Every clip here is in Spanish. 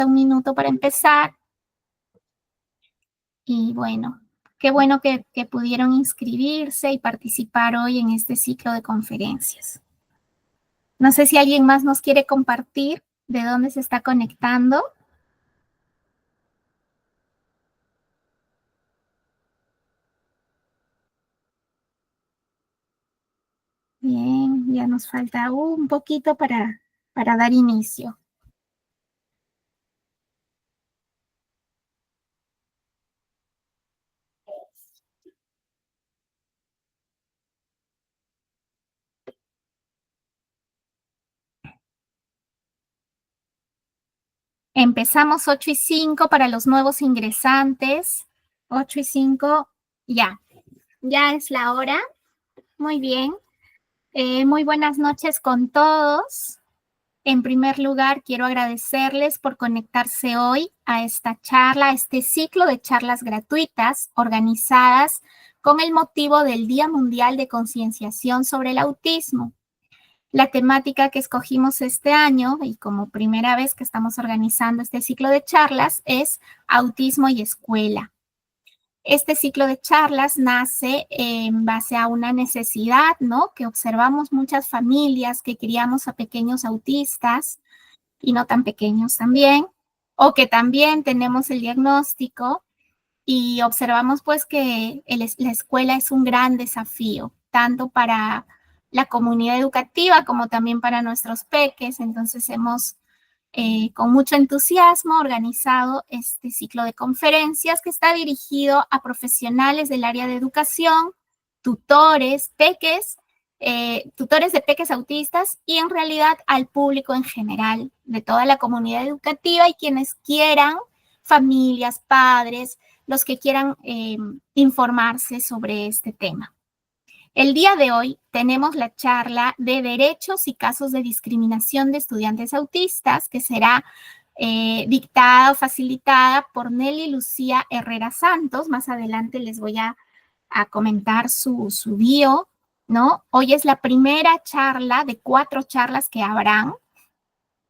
falta un minuto para empezar. Y bueno, qué bueno que pudieron inscribirse y participar hoy en este ciclo de conferencias. No sé si alguien más nos quiere compartir de dónde se está conectando. Bien, ya nos falta un poquito para dar inicio. Empezamos 8:05 para los nuevos ingresantes. 8:05, ya es la hora. Muy bien. Muy buenas noches con todos. En primer lugar, quiero agradecerles por conectarse hoy a esta charla, a este ciclo de charlas gratuitas organizadas con el motivo del Día Mundial de Concienciación sobre el Autismo. La temática que escogimos este año, y como primera vez que estamos organizando este ciclo de charlas, es autismo y escuela. Este ciclo de charlas nace en base a una necesidad, ¿no? Que observamos muchas familias que criamos a pequeños autistas y no tan pequeños también, o que también tenemos el diagnóstico y observamos pues que la escuela es un gran desafío, tanto para la comunidad educativa como también para nuestros peques. Entonces hemos con mucho entusiasmo organizado este ciclo de conferencias que está dirigido a profesionales del área de educación, tutores, peques, tutores de peques autistas y en realidad al público en general de toda la comunidad educativa y quienes quieran, familias, padres, los que quieran informarse sobre este tema. El día de hoy tenemos la charla de derechos y casos de discriminación de estudiantes autistas que será dictada o facilitada por Nelly Lucía Herrera Santos. Más adelante les voy a comentar su bio, ¿no? Hoy es la primera charla de 4 charlas que habrán.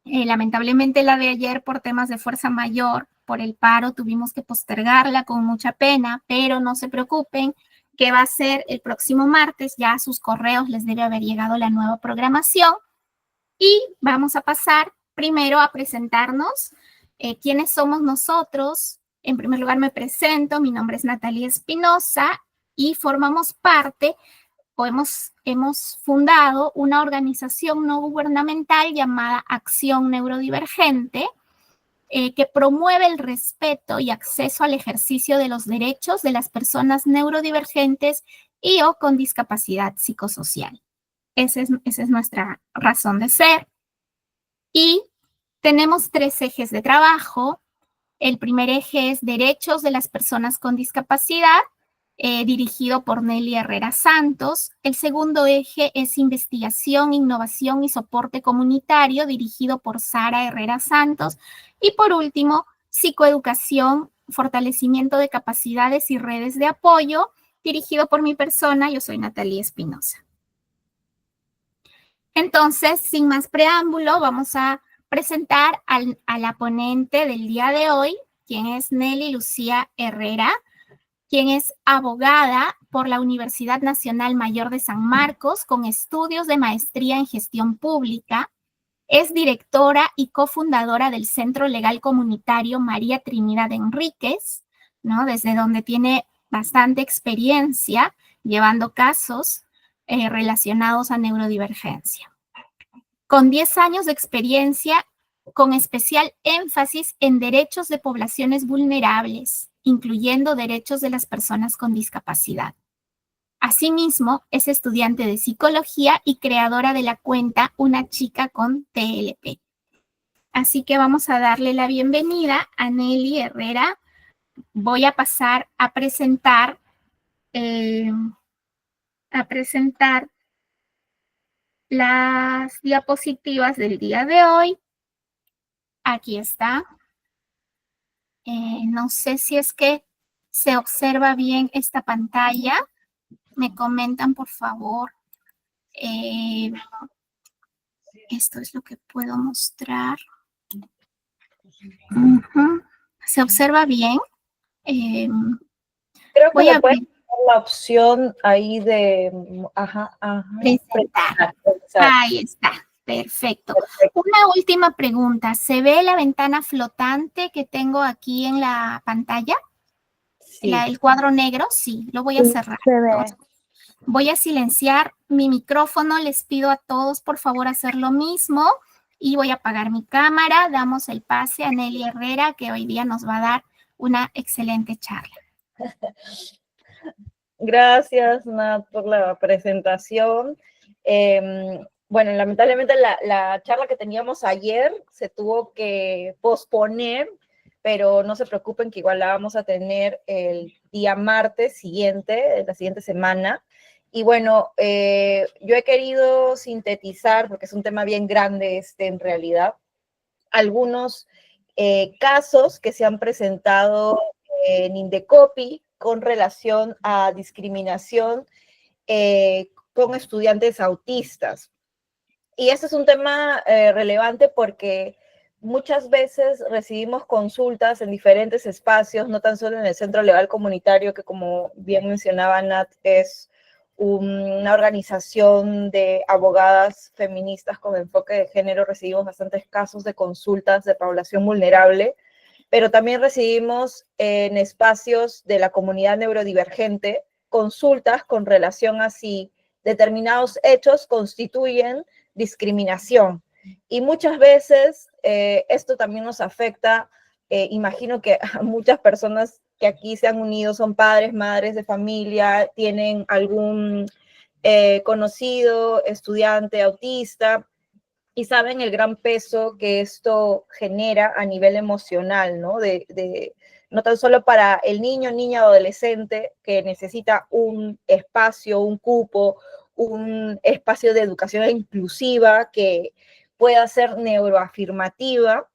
Lamentablemente la de ayer por temas de fuerza mayor, por el paro, tuvimos que postergarla con mucha pena, pero no se preocupen, que va a ser el próximo martes, ya a sus correos les debe haber llegado la nueva programación y vamos a pasar primero a presentarnos quiénes somos nosotros. En primer lugar me presento, mi nombre es Natalia Espinosa y formamos parte o hemos fundado una organización no gubernamental llamada Acción Neurodivergente, que promueve el respeto y acceso al ejercicio de los derechos de las personas neurodivergentes y o con discapacidad psicosocial. Esa es nuestra razón de ser. Y tenemos 3 ejes de trabajo. El primer eje es derechos de las personas con discapacidad, dirigido por Nelly Herrera Santos. El segundo eje es investigación, innovación y soporte comunitario, dirigido por Sara Herrera Santos. Y por último, psicoeducación, fortalecimiento de capacidades y redes de apoyo, dirigido por mi persona. Yo soy Natalia Espinosa. Entonces, sin más preámbulo, vamos a presentar a la ponente del día de hoy, quien es Nelly Lucía Herrera, quien es abogada por la Universidad Nacional Mayor de San Marcos, con estudios de maestría en gestión pública. Es directora y cofundadora del Centro Legal Comunitario María Trinidad Enríquez, ¿no? Desde donde tiene bastante experiencia llevando casos relacionados a neurodivergencia. Con 10 años de experiencia, con especial énfasis en derechos de poblaciones vulnerables, incluyendo derechos de las personas con discapacidad. Asimismo, es estudiante de psicología y creadora de la cuenta Una Chica con TLP. Así que vamos a darle la bienvenida a Nelly Herrera. Voy a pasar a presentar las diapositivas del día de hoy. Aquí está. No sé si es que se observa bien esta pantalla. Me comentan, por favor. Esto es lo que puedo mostrar. ¿Se observa bien? Creo que Voy me a puedes abrir, dar la opción ahí de, presentar. presentar. Ahí está, perfecto. Perfecto. Una última pregunta. ¿Se ve la ventana flotante que tengo aquí en la pantalla? Sí. El cuadro negro, sí, lo voy a Sí, cerrar. se Entonces, ve. voy a silenciar mi micrófono. Les pido a todos, por favor, hacer lo mismo. Y voy a apagar mi cámara. Damos el pase a Nelly Herrera, que hoy día nos va a dar una excelente charla. Gracias, Nat, por la presentación. Bueno, lamentablemente la charla que teníamos ayer se tuvo que posponer, pero no se preocupen que igual la vamos a tener el día martes siguiente, la siguiente semana. Y bueno, yo he querido sintetizar, porque es un tema bien grande en realidad, algunos casos que se han presentado en Indecopi con relación a discriminación con estudiantes autistas. Y este es un tema relevante porque muchas veces recibimos consultas en diferentes espacios, no tan solo en el Centro Legal Comunitario, que como bien mencionaba Nat, es una organización de abogadas feministas con enfoque de género. Recibimos bastantes casos de consultas de población vulnerable, pero también recibimos en espacios de la comunidad neurodivergente consultas con relación a si determinados hechos constituyen discriminación. Y muchas veces esto también nos afecta. Imagino que a muchas personas que aquí se han unido son padres, madres de familia, tienen algún conocido, estudiante autista, y saben el gran peso que esto genera a nivel emocional, ¿no? No tan solo para el niño, niña o adolescente que necesita un espacio, un cupo, un espacio de educación inclusiva que pueda ser neuroafirmativa,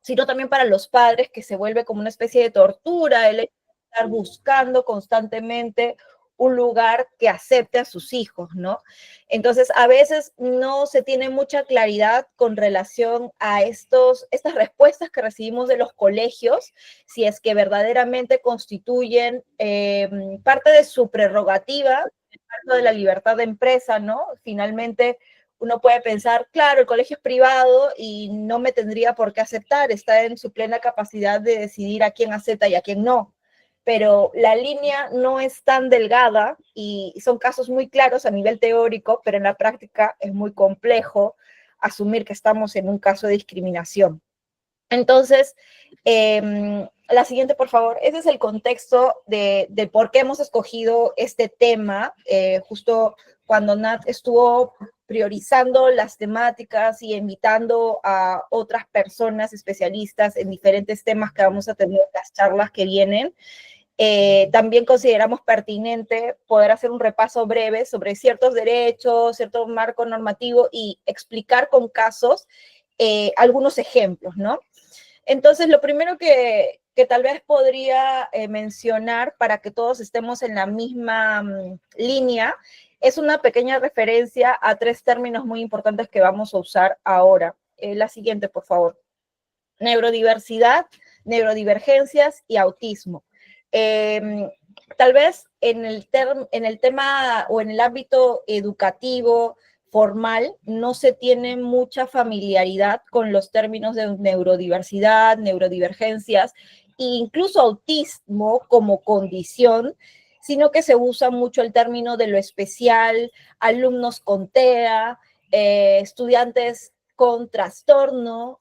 sino también para los padres, que se vuelve como una especie de tortura el estar buscando constantemente un lugar que acepte a sus hijos, ¿no? Entonces, a veces no se tiene mucha claridad con relación a estas respuestas que recibimos de los colegios, si es que verdaderamente constituyen parte de su prerrogativa, parte de la libertad de empresa, ¿no? Finalmente, uno puede pensar, claro, el colegio es privado y no me tendría por qué aceptar, está en su plena capacidad de decidir a quién acepta y a quién no. Pero la línea no es tan delgada y son casos muy claros a nivel teórico, pero en la práctica es muy complejo asumir que estamos en un caso de discriminación. Entonces, la siguiente, por favor. Ese es el contexto de por qué hemos escogido este tema, justo cuando Nat estuvo priorizando las temáticas y invitando a otras personas especialistas en diferentes temas que vamos a tener en las charlas que vienen. También consideramos pertinente poder hacer un repaso breve sobre ciertos derechos, cierto marco normativo y explicar con casos algunos ejemplos, ¿no? Entonces, lo primero que tal vez podría mencionar para que todos estemos en la misma línea es una pequeña referencia a tres términos muy importantes que vamos a usar ahora. La siguiente, por favor. Neurodiversidad, neurodivergencias y autismo. Tal vez en el tema o en el ámbito educativo formal no se tiene mucha familiaridad con los términos de neurodiversidad, neurodivergencias e incluso autismo como condición, sino que se usa mucho el término de lo especial, alumnos con TEA, estudiantes con trastorno,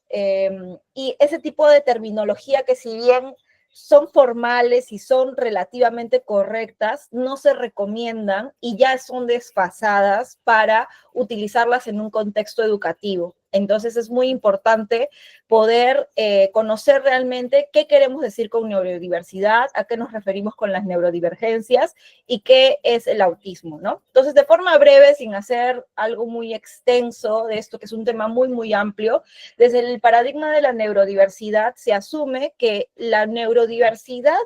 y ese tipo de terminología que, si bien son formales y son relativamente correctas, no se recomiendan y ya son desfasadas para utilizarlas en un contexto educativo. Entonces es muy importante poder conocer realmente qué queremos decir con neurodiversidad, a qué nos referimos con las neurodivergencias y qué es el autismo, ¿no? Entonces, de forma breve, sin hacer algo muy extenso de esto, que es un tema muy, muy amplio, desde el paradigma de la neurodiversidad se asume que la neurodiversidad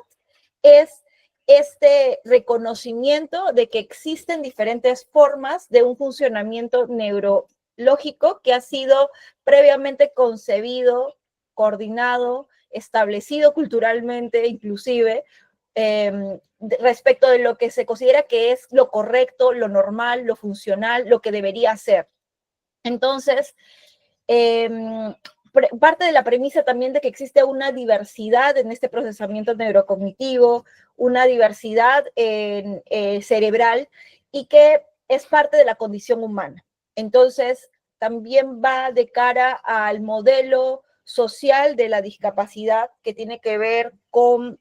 es este reconocimiento de que existen diferentes formas de un funcionamiento neurológico que ha sido previamente concebido coordinado, establecido culturalmente inclusive, respecto de lo que se considera que es lo correcto, lo normal, lo funcional, lo que debería ser. Entonces, parte de la premisa también de que existe una diversidad en este procesamiento neurocognitivo, una diversidad cerebral, y que es parte de la condición humana. Entonces, también va de cara al modelo social de la discapacidad, que tiene que ver con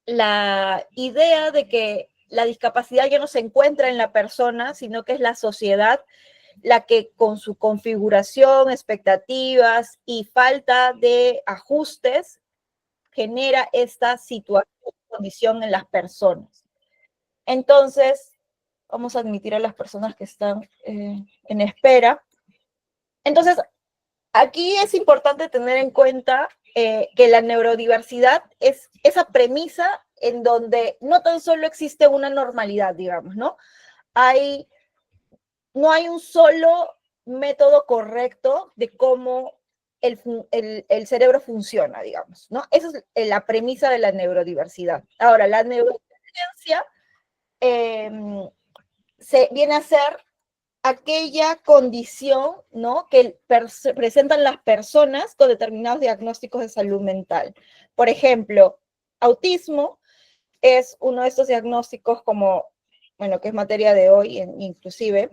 la idea de que la discapacidad ya no se encuentra en la persona, sino que es la sociedad la que con su configuración, expectativas y falta de ajustes genera esta situación, condición en las personas. Entonces, vamos a admitir a las personas que están en espera. Entonces, aquí es importante tener en cuenta que la neurodiversidad es esa premisa en donde no tan solo existe una normalidad, digamos, ¿no? No hay un solo método correcto de cómo el cerebro funciona, digamos, ¿no? Esa es la premisa de la neurodiversidad. Ahora, la neurodivergencia se viene a ser aquella condición, ¿no?, que presentan las personas con determinados diagnósticos de salud mental. Por ejemplo, autismo es uno de estos diagnósticos como, bueno, que es materia de hoy, inclusive,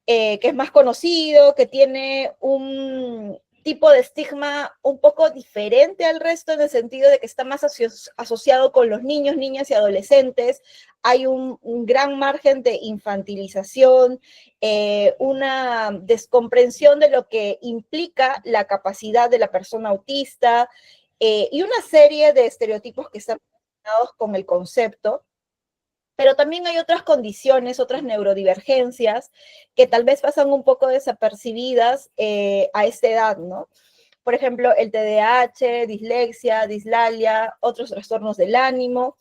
que es más conocido, que tiene un tipo de estigma un poco diferente al resto en el sentido de que está más asociado con los niños, niñas y adolescentes. Hay un gran margen de infantilización, una descomprensión de lo que implica la capacidad de la persona autista y una serie de estereotipos que están relacionados con el concepto. Pero también hay otras condiciones, otras neurodivergencias que tal vez pasan un poco desapercibidas a esta edad, ¿no? Por ejemplo, el TDAH, dislexia, dislalia, otros trastornos del ánimo,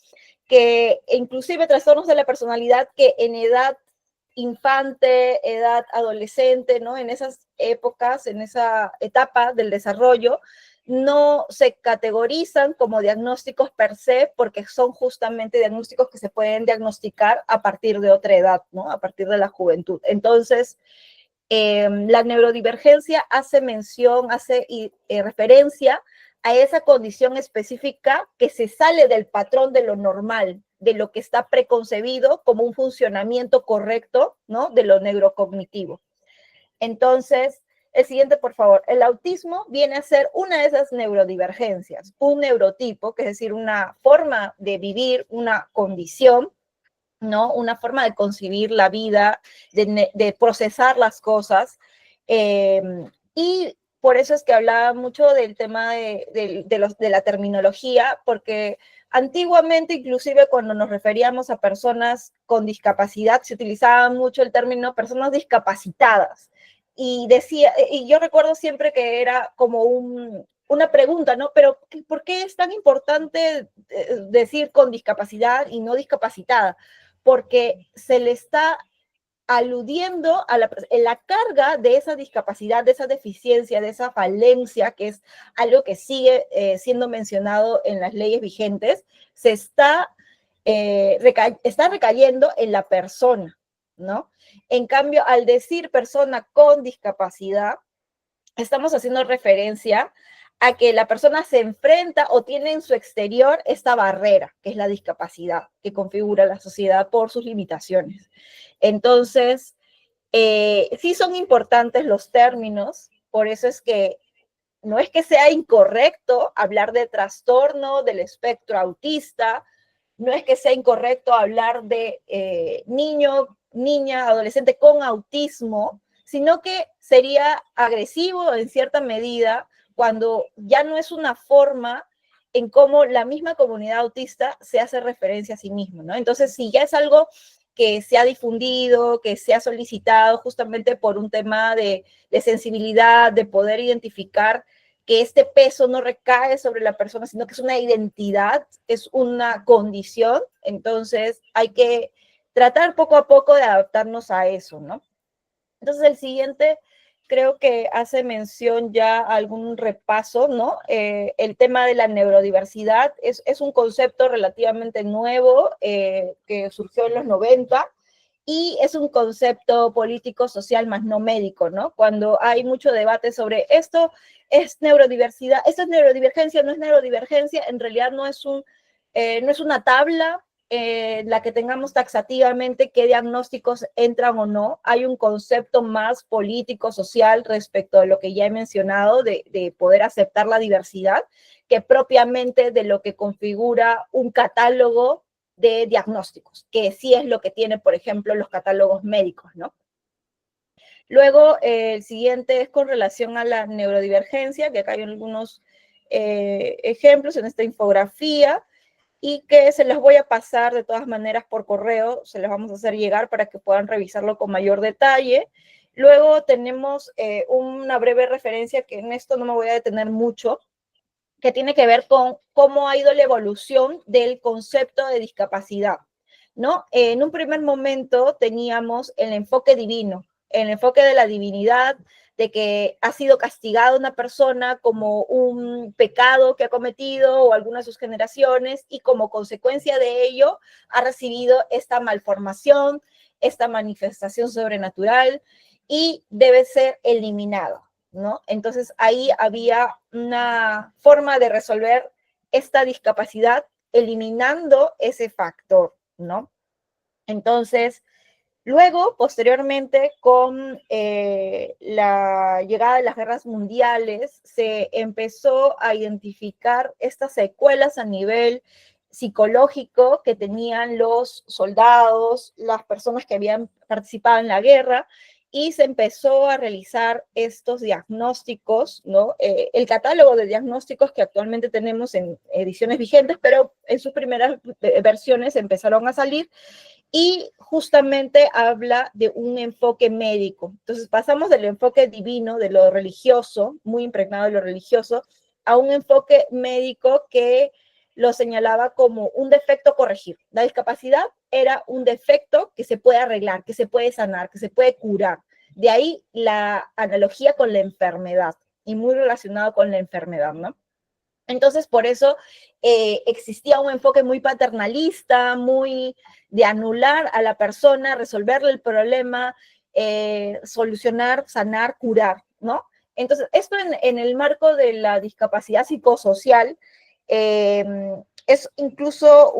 que inclusive trastornos de la personalidad que en edad infante, edad adolescente, ¿no? En esas épocas, en esa etapa del desarrollo, no se categorizan como diagnósticos per se, porque son justamente diagnósticos que se pueden diagnosticar a partir de otra edad, ¿no? A partir de la juventud. Entonces, la neurodivergencia hace mención, hace referencia a esa condición específica que se sale del patrón de lo normal, de lo que está preconcebido como un funcionamiento correcto, ¿no?, de lo neurocognitivo. Entonces, el siguiente, por favor. El autismo viene a ser una de esas neurodivergencias, un neurotipo, que es decir, una forma de vivir, una condición, ¿no? Una forma de concebir la vida, de procesar las cosas. Y por eso es que hablaba mucho del tema de la terminología, porque antiguamente, inclusive cuando nos referíamos a personas con discapacidad, se utilizaba mucho el término personas discapacitadas. Y yo recuerdo siempre que era como una pregunta, ¿no? Pero ¿por qué es tan importante decir con discapacidad y no discapacitada? Porque se le está aludiendo a la carga de esa discapacidad, de esa deficiencia, de esa falencia, que es algo que sigue siendo mencionado en las leyes vigentes, está recayendo en la persona, ¿no? En cambio, al decir persona con discapacidad, estamos haciendo referencia a que la persona se enfrenta o tiene en su exterior esta barrera, que es la discapacidad, que configura la sociedad por sus limitaciones. Entonces, sí son importantes los términos, por eso es que no es que sea incorrecto hablar de trastorno del espectro autista, no es que sea incorrecto hablar de niño, niña, adolescente con autismo, sino que sería agresivo en cierta medida cuando ya no es una forma en cómo la misma comunidad autista se hace referencia a sí misma, ¿no? Entonces, si ya es algo que se ha difundido, que se ha solicitado justamente por un tema de sensibilidad, de poder identificar que este peso no recae sobre la persona, sino que es una identidad, es una condición, entonces hay que tratar poco a poco de adaptarnos a eso, ¿no? Entonces el siguiente creo que hace mención ya a algún repaso, ¿no? El tema de la neurodiversidad es un concepto relativamente nuevo que surgió en los 90 y es un concepto político, social, más no médico, ¿no? Cuando hay mucho debate sobre esto es neurodiversidad, esto es neurodivergencia, no es neurodivergencia, en realidad no es una tabla la que tengamos taxativamente qué diagnósticos entran o no. Hay un concepto más político, social, respecto a lo que ya he mencionado, de poder aceptar la diversidad, que propiamente de lo que configura un catálogo de diagnósticos, que sí es lo que tiene, por ejemplo, los catálogos médicos, ¿no? Luego, el siguiente es con relación a la neurodivergencia, que acá hay algunos ejemplos en esta infografía, y que se los voy a pasar de todas maneras por correo, se los vamos a hacer llegar para que puedan revisarlo con mayor detalle. Luego tenemos una breve referencia, que en esto no me voy a detener mucho, que tiene que ver con cómo ha ido la evolución del concepto de discapacidad, ¿no? En un primer momento teníamos el enfoque divino, el enfoque de la divinidad, de que ha sido castigada una persona como un pecado que ha cometido o alguna de sus generaciones y como consecuencia de ello ha recibido esta malformación, esta manifestación sobrenatural y debe ser eliminado, ¿no? Entonces ahí había una forma de resolver esta discapacidad eliminando ese factor, ¿no? Entonces, luego, posteriormente, con la llegada de las guerras mundiales, se empezó a identificar estas secuelas a nivel psicológico que tenían los soldados, las personas que habían participado en la guerra, y se empezó a realizar estos diagnósticos, ¿no? El catálogo de diagnósticos que actualmente tenemos en ediciones vigentes, pero en sus primeras versiones empezaron a salir, y justamente habla de un enfoque médico. Entonces pasamos del enfoque divino, de lo religioso, muy impregnado de lo religioso, a un enfoque médico que lo señalaba como un defecto a corregir. La discapacidad era un defecto que se puede arreglar, que se puede sanar, que se puede curar. De ahí la analogía con la enfermedad, y muy relacionado con la enfermedad, ¿no? Entonces, por eso existía un enfoque muy paternalista, muy de anular a la persona, resolverle el problema, solucionar, sanar, curar, ¿no? Entonces, esto en el marco de la discapacidad psicosocial eh, es incluso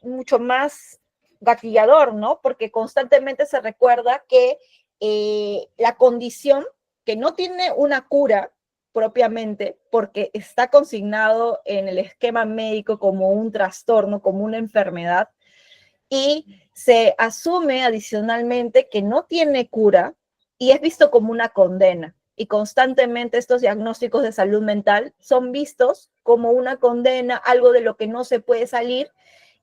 mucho más gatillador, ¿no? Porque constantemente se recuerda que la condición que no tiene una cura, propiamente, porque está consignado en el esquema médico como un trastorno, como una enfermedad, y se asume adicionalmente que no tiene cura y es visto como una condena. Y constantemente estos diagnósticos de salud mental son vistos como una condena, algo de lo que no se puede salir,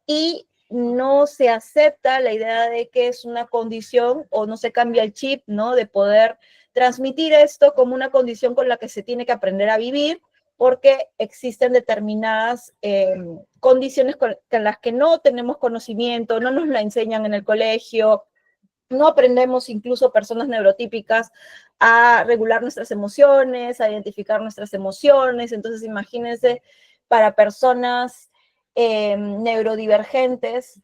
y no se acepta la idea de que es una condición o no se cambia el chip, ¿no? De poder transmitir esto como una condición con la que se tiene que aprender a vivir, porque existen determinadas condiciones con las que no tenemos conocimiento, no nos la enseñan en el colegio, no aprendemos, incluso personas neurotípicas, a regular nuestras emociones, a identificar nuestras emociones. Entonces, imagínense, para personas neurodivergentes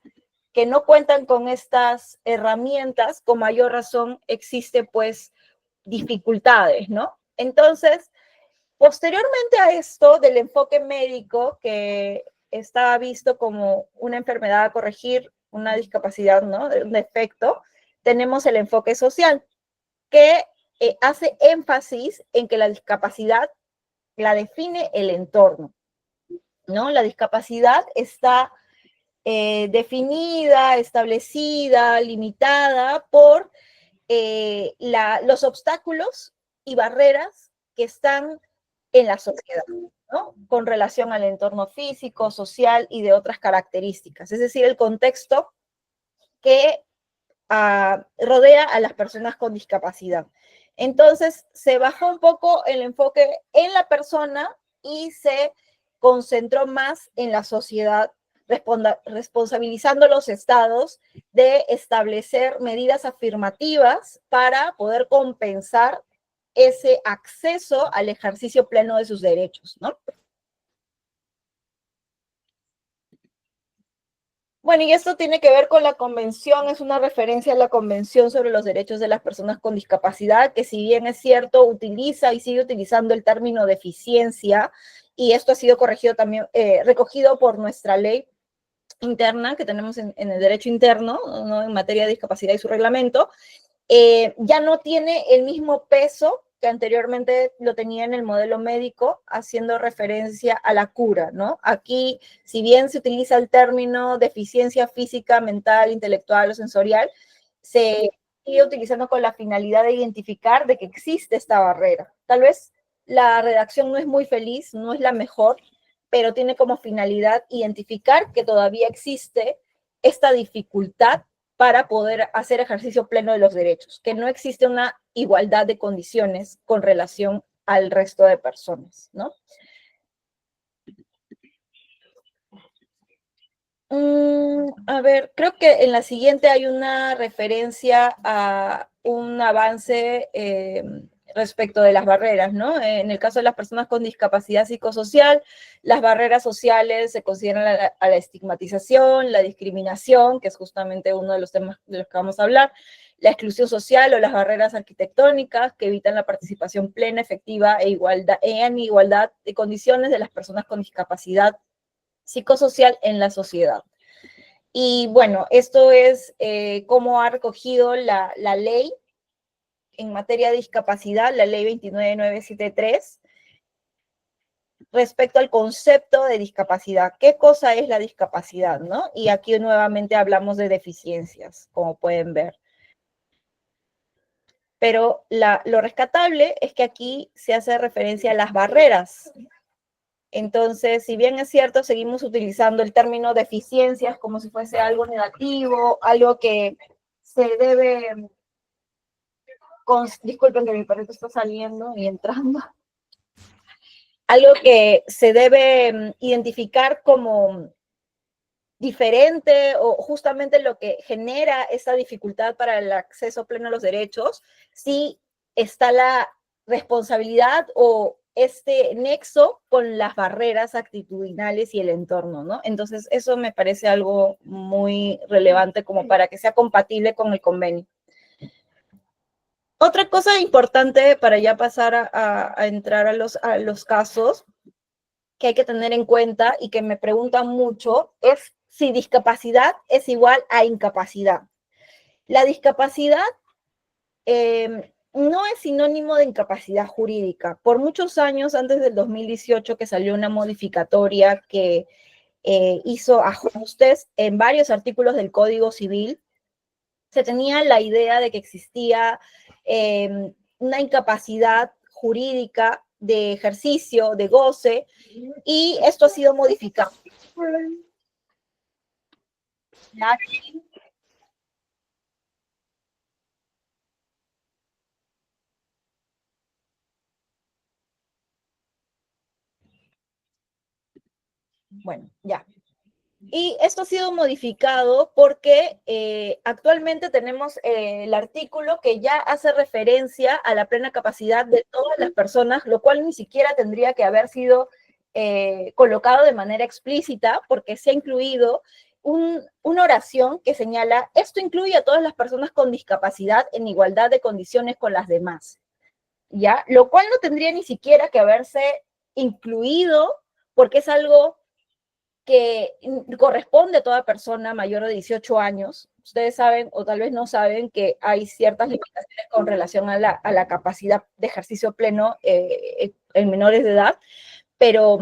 que no cuentan con estas herramientas, con mayor razón existe pues dificultades, ¿no? Entonces, posteriormente a esto del enfoque médico, que estaba visto como una enfermedad a corregir, una discapacidad, ¿no? Un defecto, tenemos el enfoque social, que hace énfasis en que la discapacidad la define el entorno, ¿no? La discapacidad está definida, establecida, limitada por los obstáculos y barreras que están en la sociedad, ¿no? Con relación al entorno físico, social y de otras características. Es decir, el contexto que rodea a las personas con discapacidad. Entonces, se bajó un poco el enfoque en la persona y se concentró más en la sociedad, responsabilizando a los estados de establecer medidas afirmativas para poder compensar ese acceso al ejercicio pleno de sus derechos, ¿no? Bueno, y esto tiene que ver con la convención, es una referencia a la Convención sobre los Derechos de las Personas con Discapacidad, que si bien es cierto, utiliza y sigue utilizando el término deficiencia, y esto ha sido corregido también, recogido por nuestra ley interna que tenemos en el derecho interno, ¿no? En materia de discapacidad y su reglamento, ya no tiene el mismo peso que anteriormente lo tenía en el modelo médico, haciendo referencia a la cura, ¿no? Aquí, si bien se utiliza el término deficiencia física, mental, intelectual o sensorial, se sigue utilizando con la finalidad de identificar de que existe esta barrera. Tal vez la redacción no es muy feliz, no es la mejor, pero tiene como finalidad identificar que todavía existe esta dificultad para poder hacer ejercicio pleno de los derechos, que no existe una igualdad de condiciones con relación al resto de personas, ¿no? A ver, creo que en la siguiente hay una referencia a un avance respecto de las barreras, ¿no? En el caso de las personas con discapacidad psicosocial, las barreras sociales se consideran a la estigmatización, la discriminación, que es justamente uno de los temas de los que vamos a hablar, la exclusión social o las barreras arquitectónicas que evitan la participación plena, efectiva en igualdad de condiciones de las personas con discapacidad psicosocial en la sociedad. Y bueno, esto es cómo ha recogido la ley en materia de discapacidad, la ley 29973, respecto al concepto de discapacidad. ¿Qué cosa es la discapacidad, no? Y aquí nuevamente hablamos de deficiencias, como pueden ver. Pero lo rescatable es que aquí se hace referencia a las barreras. Entonces, si bien es cierto, seguimos utilizando el término deficiencias como si fuese algo negativo, algo que se debe... disculpen que mi perrito está saliendo y entrando. Algo que se debe identificar como diferente o justamente lo que genera esa dificultad para el acceso pleno a los derechos, sí está la responsabilidad o este nexo con las barreras actitudinales y el entorno, ¿no? Entonces, eso me parece algo muy relevante como para que sea compatible con el convenio. Otra cosa importante para ya pasar a entrar a los casos que hay que tener en cuenta y que me preguntan mucho es si discapacidad es igual a incapacidad. La discapacidad no es sinónimo de incapacidad jurídica. Por muchos años, antes del 2018, que salió una modificatoria que hizo ajustes en varios artículos del Código Civil, se tenía la idea de que existía una incapacidad jurídica de ejercicio, de goce, y esto ha sido modificado. Bueno, ya. Y esto ha sido modificado porque actualmente tenemos el artículo que ya hace referencia a la plena capacidad de todas las personas, lo cual ni siquiera tendría que haber sido colocado de manera explícita porque se ha incluido una oración que señala, esto incluye a todas las personas con discapacidad en igualdad de condiciones con las demás, ¿ya? Lo cual no tendría ni siquiera que haberse incluido porque es algo que corresponde a toda persona mayor de 18 años. Ustedes saben, o tal vez no saben, que hay ciertas limitaciones con relación a la capacidad de ejercicio pleno en menores de edad, pero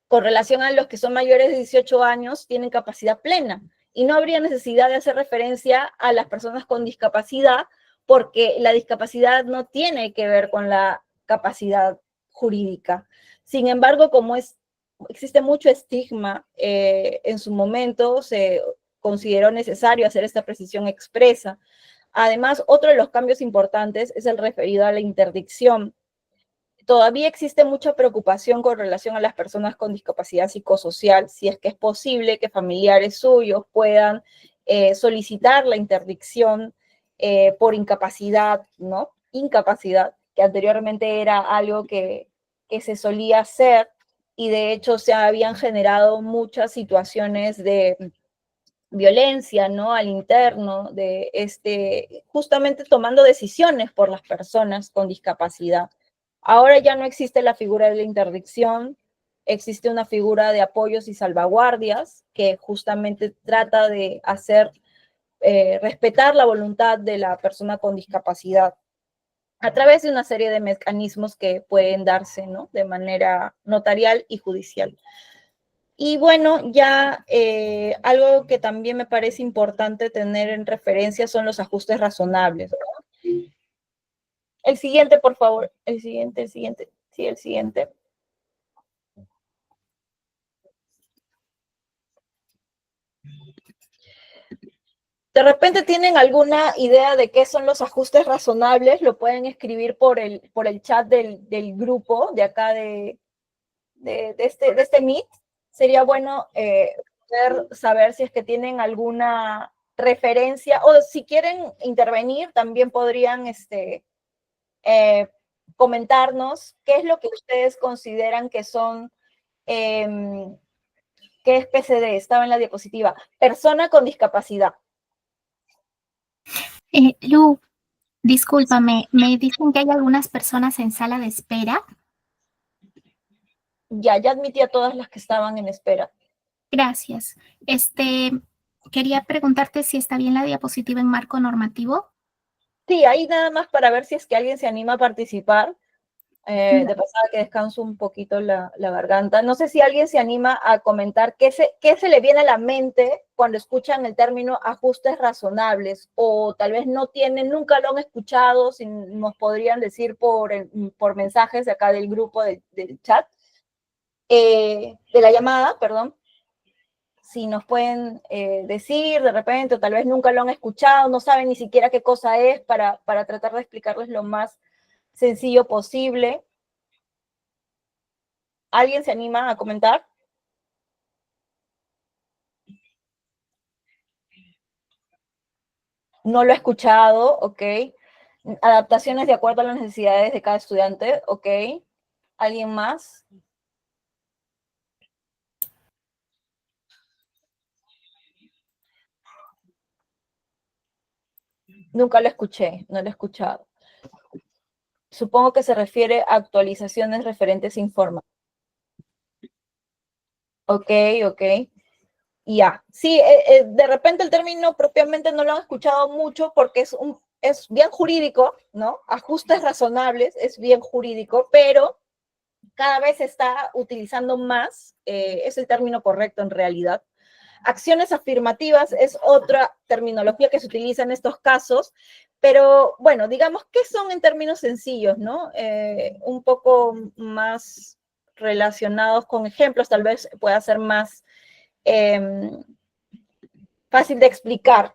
con relación a los que son mayores de 18 años, tienen capacidad plena. Y no habría necesidad de hacer referencia a las personas con discapacidad, porque la discapacidad no tiene que ver con la capacidad jurídica. Sin embargo, como existe mucho estigma, en su momento se consideró necesario hacer esta precisión expresa. Además, otro de los cambios importantes es el referido a la interdicción. Todavía existe mucha preocupación con relación a las personas con discapacidad psicosocial, si es que es posible que familiares suyos puedan solicitar la interdicción por incapacidad, ¿no? Incapacidad. que anteriormente era algo que se solía hacer, y de hecho se habían generado muchas situaciones de violencia, ¿no? Al interno, justamente tomando decisiones por las personas con discapacidad. Ahora ya no existe la figura de la interdicción, existe una figura de apoyos y salvaguardias que justamente trata de hacer respetar la voluntad de la persona con discapacidad a través de una serie de mecanismos que pueden darse, ¿no? De manera notarial y judicial. Y bueno, ya algo que también me parece importante tener en referencia son los ajustes razonables, ¿no? El siguiente, por favor. El siguiente. Sí, el siguiente. De repente tienen alguna idea de qué son los ajustes razonables, lo pueden escribir por el chat del grupo de acá de este Meet. Sería bueno poder saber si es que tienen alguna referencia, o si quieren intervenir, también podrían comentarnos qué es lo que ustedes consideran que son, ¿qué es PCD? Estaba en la diapositiva. Persona con discapacidad. Lu, discúlpame, me dicen que hay algunas personas en sala de espera. Ya admití a todas las que estaban en espera. Gracias. Quería preguntarte si está bien la diapositiva en marco normativo. Sí, ahí nada más para ver si es que alguien se anima a participar. De pasada que descanso un poquito la garganta. No sé si alguien se anima a comentar qué se le viene a la mente cuando escuchan el término ajustes razonables, o tal vez no tienen, nunca lo han escuchado, si nos podrían decir por mensajes de acá del grupo del chat, de la llamada, perdón. Si nos pueden decir de repente, o tal vez nunca lo han escuchado, no saben ni siquiera qué cosa es, para tratar de explicarles lo más sencillo posible. ¿Alguien se anima a comentar? No lo he escuchado, ok. Adaptaciones de acuerdo a las necesidades de cada estudiante, ok. ¿Alguien más? Nunca lo escuché, no lo he escuchado. Supongo que se refiere a actualizaciones referentes a información. Ok, ok. Ya. Sí, de repente el término propiamente no lo han escuchado mucho porque es bien jurídico, ¿no? Ajustes razonables, es bien jurídico, pero cada vez se está utilizando más, es el término correcto en realidad. Acciones afirmativas es otra terminología que se utiliza en estos casos, pero bueno, digamos, ¿qué son en términos sencillos, no? Un poco más relacionados con ejemplos, tal vez pueda ser más fácil de explicar.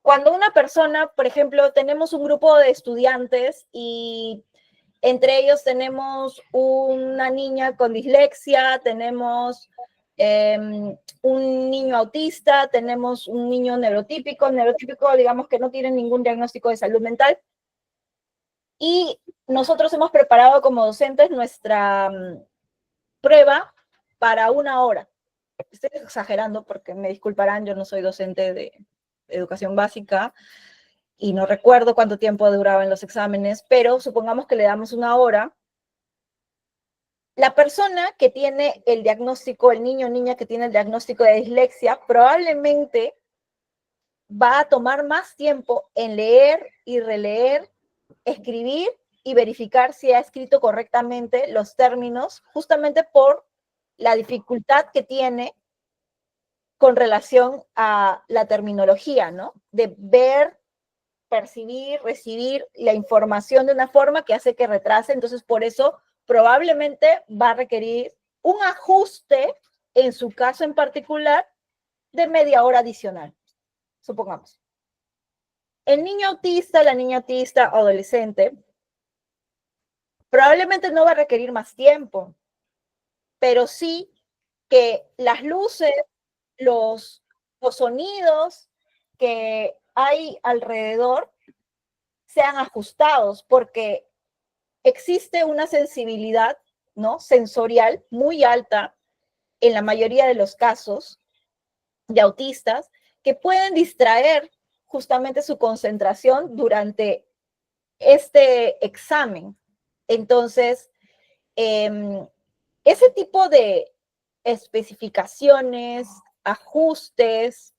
Cuando una persona, por ejemplo, tenemos un grupo de estudiantes y entre ellos tenemos una niña con dislexia, tenemos un niño autista, tenemos un niño neurotípico, digamos que no tiene ningún diagnóstico de salud mental, y nosotros hemos preparado como docentes nuestra prueba para 1 hora. Estoy exagerando porque me disculparán, yo no soy docente de educación básica y no recuerdo cuánto tiempo duraban los exámenes, pero supongamos que le damos 1 hora. La persona que tiene el diagnóstico, el niño o niña que tiene el diagnóstico de dislexia, probablemente va a tomar más tiempo en leer y releer, escribir y verificar si ha escrito correctamente los términos, justamente por la dificultad que tiene con relación a la terminología, ¿no? De ver, percibir, recibir la información de una forma que hace que retrase. Entonces, por eso probablemente va a requerir un ajuste, en su caso en particular, de media hora adicional, supongamos. El niño autista, la niña autista, adolescente, probablemente no va a requerir más tiempo, pero sí que las luces, los sonidos que hay alrededor sean ajustados, porque existe una sensibilidad, ¿no?, sensorial muy alta en la mayoría de los casos de autistas que pueden distraer justamente su concentración durante este examen. Entonces, ese tipo de especificaciones, ajustes,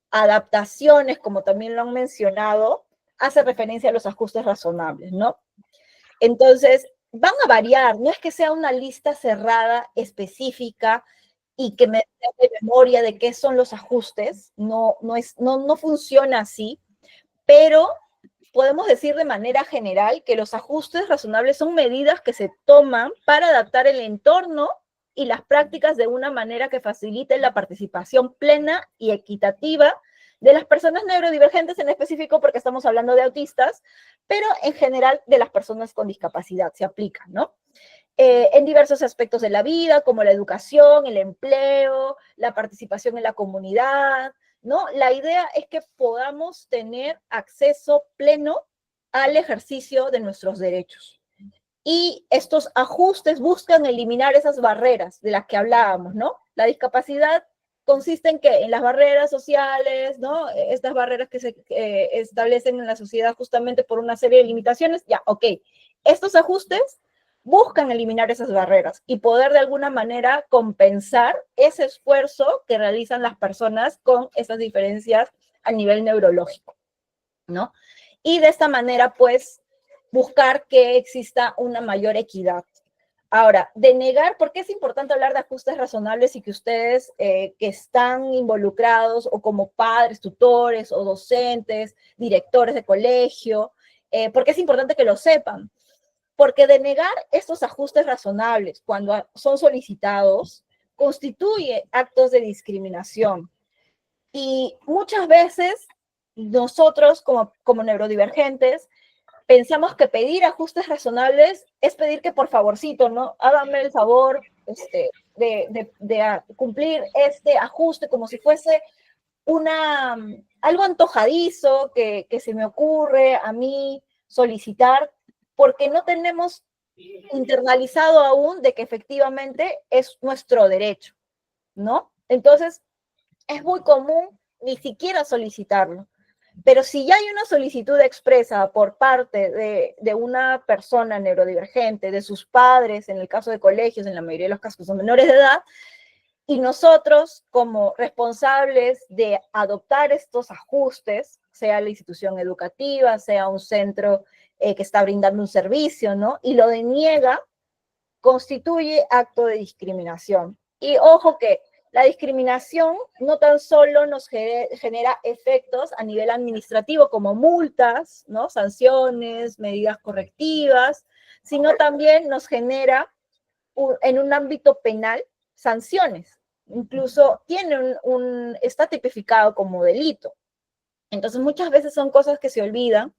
adaptaciones, como también lo han mencionado, hace referencia a los ajustes razonables, ¿no? Entonces, van a variar, no es que sea una lista cerrada específica y que me dé de memoria de qué son los ajustes, no funciona así, pero podemos decir de manera general que los ajustes razonables son medidas que se toman para adaptar el entorno y las prácticas de una manera que facilite la participación plena y equitativa de las personas neurodivergentes, en específico porque estamos hablando de autistas, pero en general de las personas con discapacidad se aplica, ¿no? En diversos aspectos de la vida, como la educación, el empleo, la participación en la comunidad, ¿no? La idea es que podamos tener acceso pleno al ejercicio de nuestros derechos. Y estos ajustes buscan eliminar esas barreras de las que hablábamos, ¿no? La discapacidad consiste en que en las barreras sociales, ¿no? Estas barreras que se establecen en la sociedad justamente por una serie de limitaciones, ya, ok. Estos ajustes buscan eliminar esas barreras y poder de alguna manera compensar ese esfuerzo que realizan las personas con esas diferencias a nivel neurológico, ¿no? Y de esta manera, pues, buscar que exista una mayor equidad. Ahora, denegar, ¿por qué es importante hablar de ajustes razonables y que ustedes que están involucrados o como padres, tutores o docentes, directores de colegio, por qué es importante que lo sepan? Porque denegar estos ajustes razonables cuando son solicitados constituye actos de discriminación. Y muchas veces nosotros como neurodivergentes pensamos que pedir ajustes razonables es pedir que por favorcito, ¿no? Háganme el favor de cumplir este ajuste como si fuese algo antojadizo que se me ocurre a mí solicitar, porque no tenemos internalizado aún de que efectivamente es nuestro derecho, ¿no? Entonces, es muy común ni siquiera solicitarlo. Pero si ya hay una solicitud expresa por parte de una persona neurodivergente, de sus padres, en el caso de colegios, en la mayoría de los casos son menores de edad, y nosotros como responsables de adoptar estos ajustes, sea la institución educativa, sea un centro que está brindando un servicio, ¿no? Y lo deniega, constituye acto de discriminación. Y ojo que la discriminación no tan solo nos genera efectos a nivel administrativo como multas, ¿no?, sanciones, medidas correctivas, sino también nos genera en un ámbito penal sanciones. Incluso está tipificado como delito. Entonces muchas veces son cosas que se olvidan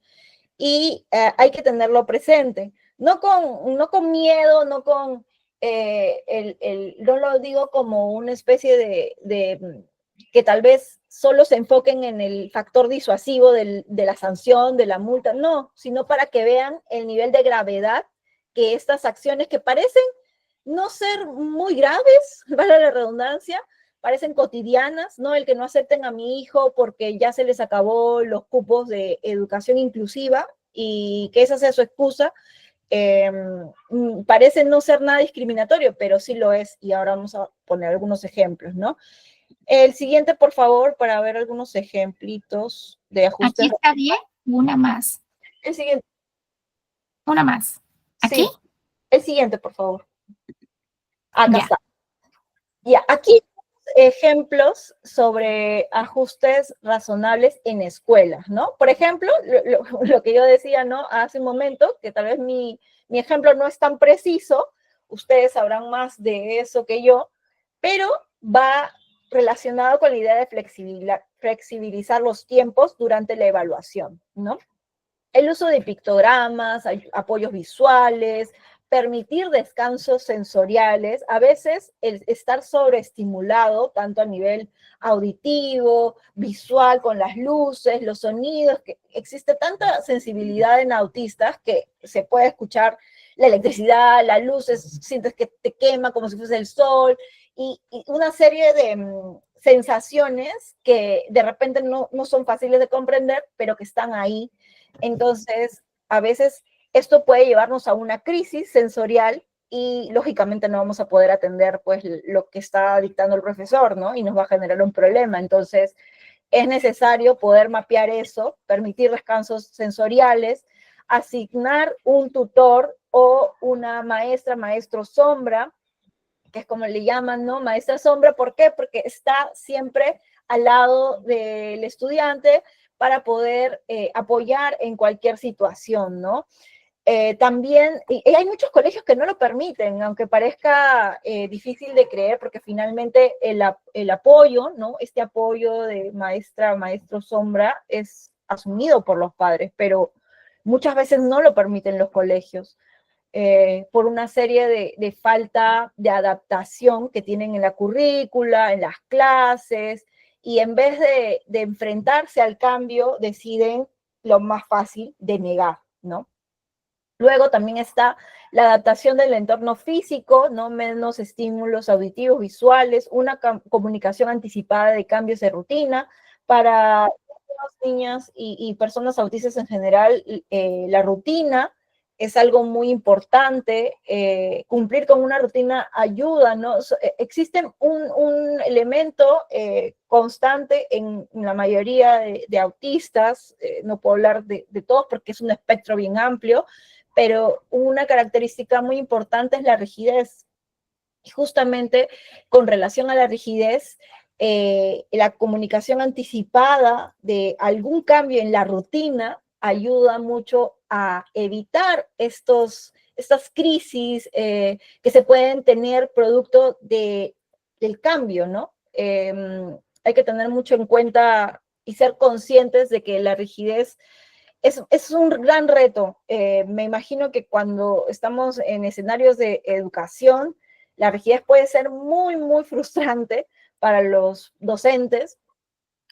y hay que tenerlo presente. No con miedo, no con no lo digo como una especie de que tal vez solo se enfoquen en el factor disuasivo de la sanción, de la multa, no, sino para que vean el nivel de gravedad que estas acciones que parecen no ser muy graves, vale la redundancia, parecen cotidianas, ¿no? El que no acepten a mi hijo porque ya se les acabó los cupos de educación inclusiva y que esa sea su excusa, parece no ser nada discriminatorio, pero sí lo es, y ahora vamos a poner algunos ejemplos, ¿no? El siguiente, por favor, para ver algunos ejemplitos de ajustes. Aquí está bien, una más. El siguiente. Una más. ¿Aquí? Sí, el siguiente, por favor. Acá ya está. Ya, aquí ejemplos sobre ajustes razonables en escuelas, ¿no? Por ejemplo, lo que yo decía, ¿no?, hace un momento, que tal vez mi ejemplo no es tan preciso, ustedes sabrán más de eso que yo, pero va relacionado con la idea de flexibilizar los tiempos durante la evaluación, ¿no? El uso de pictogramas, apoyos visuales, permitir descansos sensoriales, a veces el estar sobreestimulado, tanto a nivel auditivo, visual, con las luces, los sonidos, que existe tanta sensibilidad en autistas que se puede escuchar la electricidad, la luz, sientes que te quema como si fuese el sol, y una serie de sensaciones que de repente no son fáciles de comprender, pero que están ahí. Entonces, a veces esto puede llevarnos a una crisis sensorial y lógicamente no vamos a poder atender pues lo que está dictando el profesor, ¿no? Y nos va a generar un problema. Entonces, es necesario poder mapear eso, permitir descansos sensoriales, asignar un tutor o una maestra, maestro sombra, que es como le llaman, ¿no? Maestra sombra, ¿por qué? Porque está siempre al lado del estudiante para poder apoyar en cualquier situación, ¿no? También, y hay muchos colegios que no lo permiten, aunque parezca difícil de creer, porque finalmente el apoyo, ¿no? Este apoyo de maestra, maestro sombra es asumido por los padres, pero muchas veces no lo permiten los colegios. Por una serie de falta de adaptación que tienen en la currícula, en las clases, y en vez de enfrentarse al cambio, deciden lo más fácil de negar, ¿no? Luego también está la adaptación del entorno físico, ¿no? Menos estímulos auditivos, visuales, una comunicación anticipada de cambios de rutina. Para niñas y personas autistas en general, la rutina es algo muy importante. Cumplir con una rutina ayuda, ¿no? Existe un elemento constante en la mayoría de autistas, no puedo hablar de todos porque es un espectro bien amplio, pero una característica muy importante es la rigidez. Y justamente con relación a la rigidez, la comunicación anticipada de algún cambio en la rutina ayuda mucho a evitar estas crisis que se pueden tener producto del cambio, ¿no? Hay que tener mucho en cuenta y ser conscientes de que la rigidez es un gran reto. Me imagino que cuando estamos en escenarios de educación, la rigidez puede ser muy, muy frustrante para los docentes,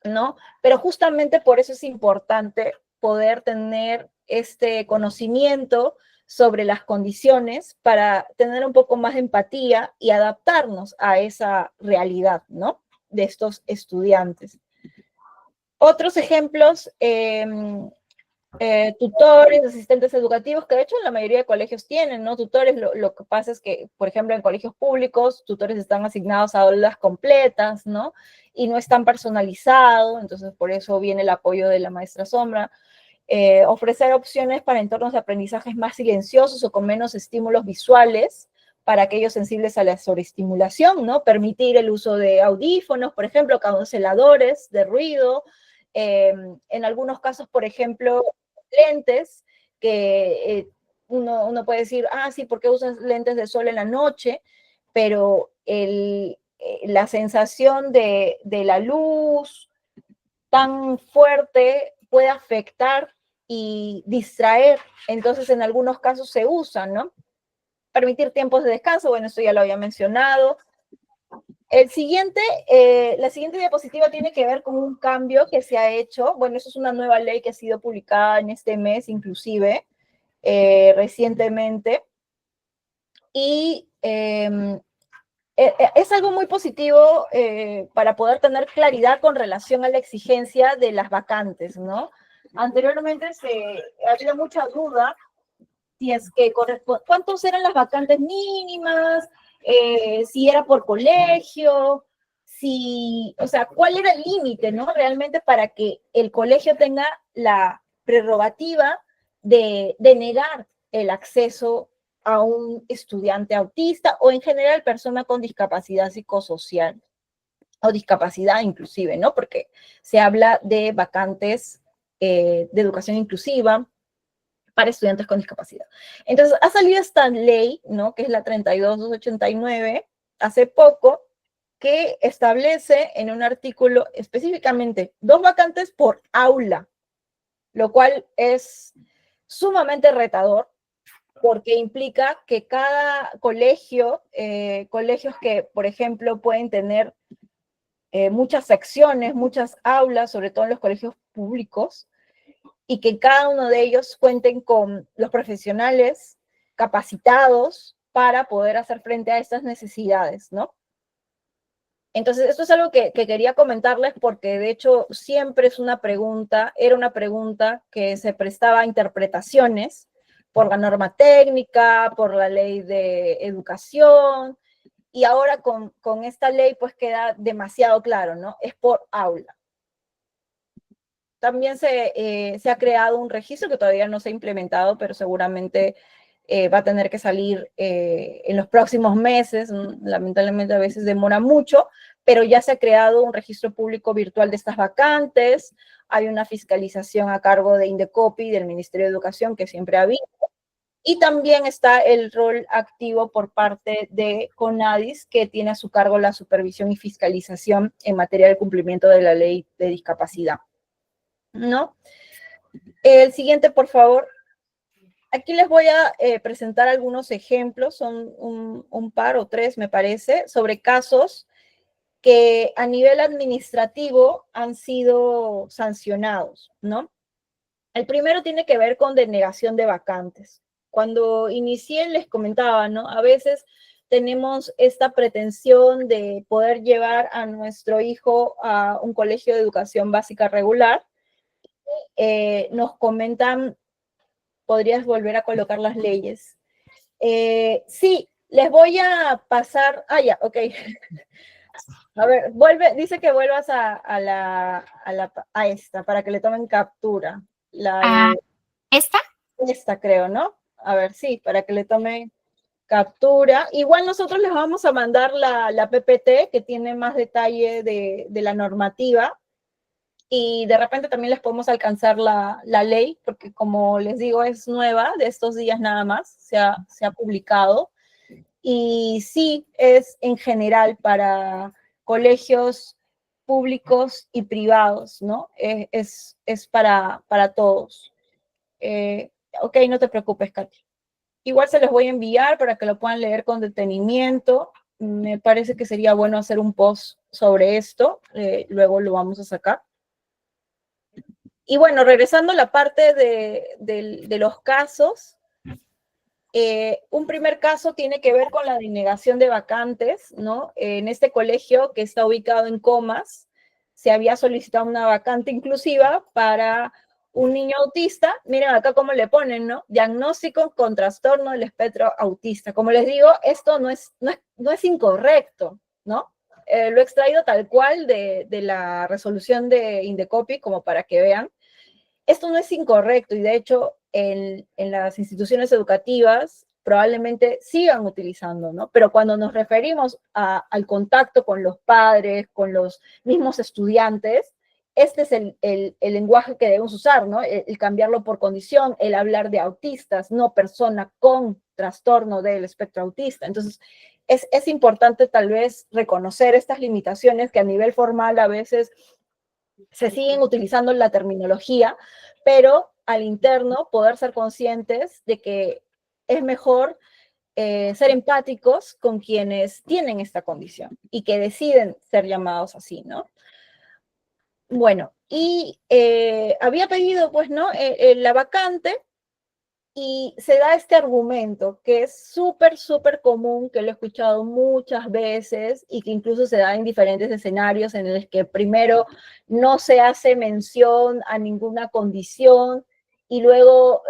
¿no? Pero justamente por eso es importante poder tener este conocimiento sobre las condiciones para tener un poco más de empatía y adaptarnos a esa realidad, ¿no? De estos estudiantes. Otros ejemplos, tutores, asistentes educativos, que de hecho la mayoría de colegios tienen, ¿no? Tutores, lo que pasa es que, por ejemplo, en colegios públicos, tutores están asignados a aulas completas, ¿no? Y no están personalizados, entonces por eso viene el apoyo de la maestra sombra. Ofrecer opciones para entornos de aprendizajes más silenciosos o con menos estímulos visuales para aquellos sensibles a la sobreestimulación, ¿no? Permitir el uso de audífonos, por ejemplo, canceladores de ruido, en algunos casos, por ejemplo, lentes, que uno puede decir, ah, sí, ¿por qué usas lentes de sol en la noche? Pero la sensación de la luz tan fuerte puede afectar y distraer. Entonces, en algunos casos se usan, ¿no? Permitir tiempos de descanso, bueno, esto ya lo había mencionado. La siguiente diapositiva tiene que ver con un cambio que se ha hecho. Bueno, eso es una nueva ley que ha sido publicada en este mes, inclusive, recientemente. Y es algo muy positivo para poder tener claridad con relación a la exigencia de las vacantes, ¿no? Anteriormente había mucha duda si es que cuántos eran las vacantes mínimas, si era por colegio, o sea, cuál era el límite, ¿no? Realmente para que el colegio tenga la prerrogativa de negar el acceso a un estudiante autista o en general persona con discapacidad psicosocial o discapacidad inclusive, ¿no? Porque se habla de vacantes de educación inclusiva para estudiantes con discapacidad. Entonces, ha salido esta ley, ¿no? Que es la 32289, hace poco, que establece en un artículo específicamente 2 vacantes por aula, lo cual es sumamente retador porque implica que cada colegio, colegios que, por ejemplo, pueden tener muchas secciones, muchas aulas, sobre todo en los colegios públicos, y que cada uno de ellos cuenten con los profesionales capacitados para poder hacer frente a estas necesidades, ¿no? Entonces, esto es algo que quería comentarles porque de hecho siempre es una pregunta, era una pregunta que se prestaba a interpretaciones por la norma técnica, por la ley de educación, y ahora con esta ley pues queda demasiado claro, ¿no? Es por aula. También se ha creado un registro que todavía no se ha implementado, pero seguramente va a tener que salir en los próximos meses. Lamentablemente a veces demora mucho, pero ya se ha creado un registro público virtual de estas vacantes. Hay una fiscalización a cargo de Indecopi, del Ministerio de Educación, que siempre ha habido. Y también está el rol activo por parte de CONADIS, que tiene a su cargo la supervisión y fiscalización en materia de cumplimiento de la ley de discapacidad, ¿no? El siguiente, por favor. Aquí les voy a presentar algunos ejemplos, son un par o tres, me parece, sobre casos que a nivel administrativo han sido sancionados, ¿no? El primero tiene que ver con denegación de vacantes. Cuando inicié les comentaba, ¿no? A veces tenemos esta pretensión de poder llevar a nuestro hijo a un colegio de educación básica regular. Nos comentan, podrías volver a colocar las leyes. Sí, les voy a pasar, ya, ok. A ver, dice que vuelvas a esta, para que le tomen captura. ¿Esta? Esta creo, ¿no? A ver, sí, para que le tomen captura. Igual nosotros les vamos a mandar la PPT, que tiene más detalle de la normativa, y de repente también les podemos alcanzar la ley, porque como les digo, es nueva, de estos días nada más, se ha publicado. Y sí, es en general para colegios públicos y privados, ¿no? Es para todos. Ok, no te preocupes, Katy. Igual se los voy a enviar para que lo puedan leer con detenimiento. Me parece que sería bueno hacer un post sobre esto. Luego lo vamos a sacar. Y bueno, regresando a la parte de los casos, un primer caso tiene que ver con la denegación de vacantes, ¿no? En este colegio que está ubicado en Comas, se había solicitado una vacante inclusiva para un niño autista. Miren acá cómo le ponen, ¿no? Diagnóstico con trastorno del espectro autista. Como les digo, esto no es incorrecto, ¿no? Lo he extraído tal cual de la resolución de Indecopi, como para que vean. Esto no es incorrecto y de hecho en las instituciones educativas probablemente sigan utilizando, ¿no? Pero cuando nos referimos al contacto con los padres, con los mismos estudiantes, este es el lenguaje que debemos usar, ¿no? El cambiarlo por condición, el hablar de autistas, no persona con trastorno del espectro autista. Entonces, es importante tal vez reconocer estas limitaciones que a nivel formal a veces se siguen utilizando la terminología, pero al interno poder ser conscientes de que es mejor ser empáticos con quienes tienen esta condición y que deciden ser llamados así, ¿no? Bueno, y había pedido, pues, ¿no? La vacante, y se da este argumento que es súper, súper común, que lo he escuchado muchas veces y que incluso se da en diferentes escenarios en los que primero no se hace mención a ninguna condición y luego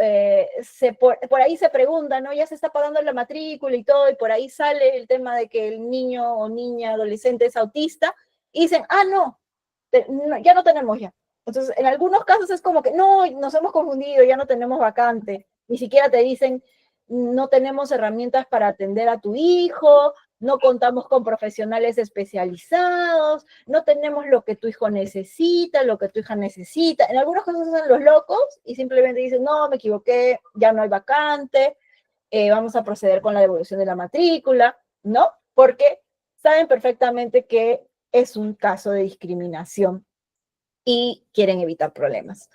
por ahí se pregunta, ¿no? Ya se está pagando la matrícula y todo, y por ahí sale el tema de que el niño o niña, adolescente es autista, y dicen, no, ya no tenemos ya. Entonces, en algunos casos es como que, no, nos hemos confundido, ya no tenemos vacante. Ni siquiera te dicen, no tenemos herramientas para atender a tu hijo, no contamos con profesionales especializados, no tenemos lo que tu hijo necesita, lo que tu hija necesita. En algunos casos hacen los locos y simplemente dicen, no, me equivoqué, ya no hay vacante, vamos a proceder con la devolución de la matrícula, ¿no? Porque saben perfectamente que es un caso de discriminación y quieren evitar problemas.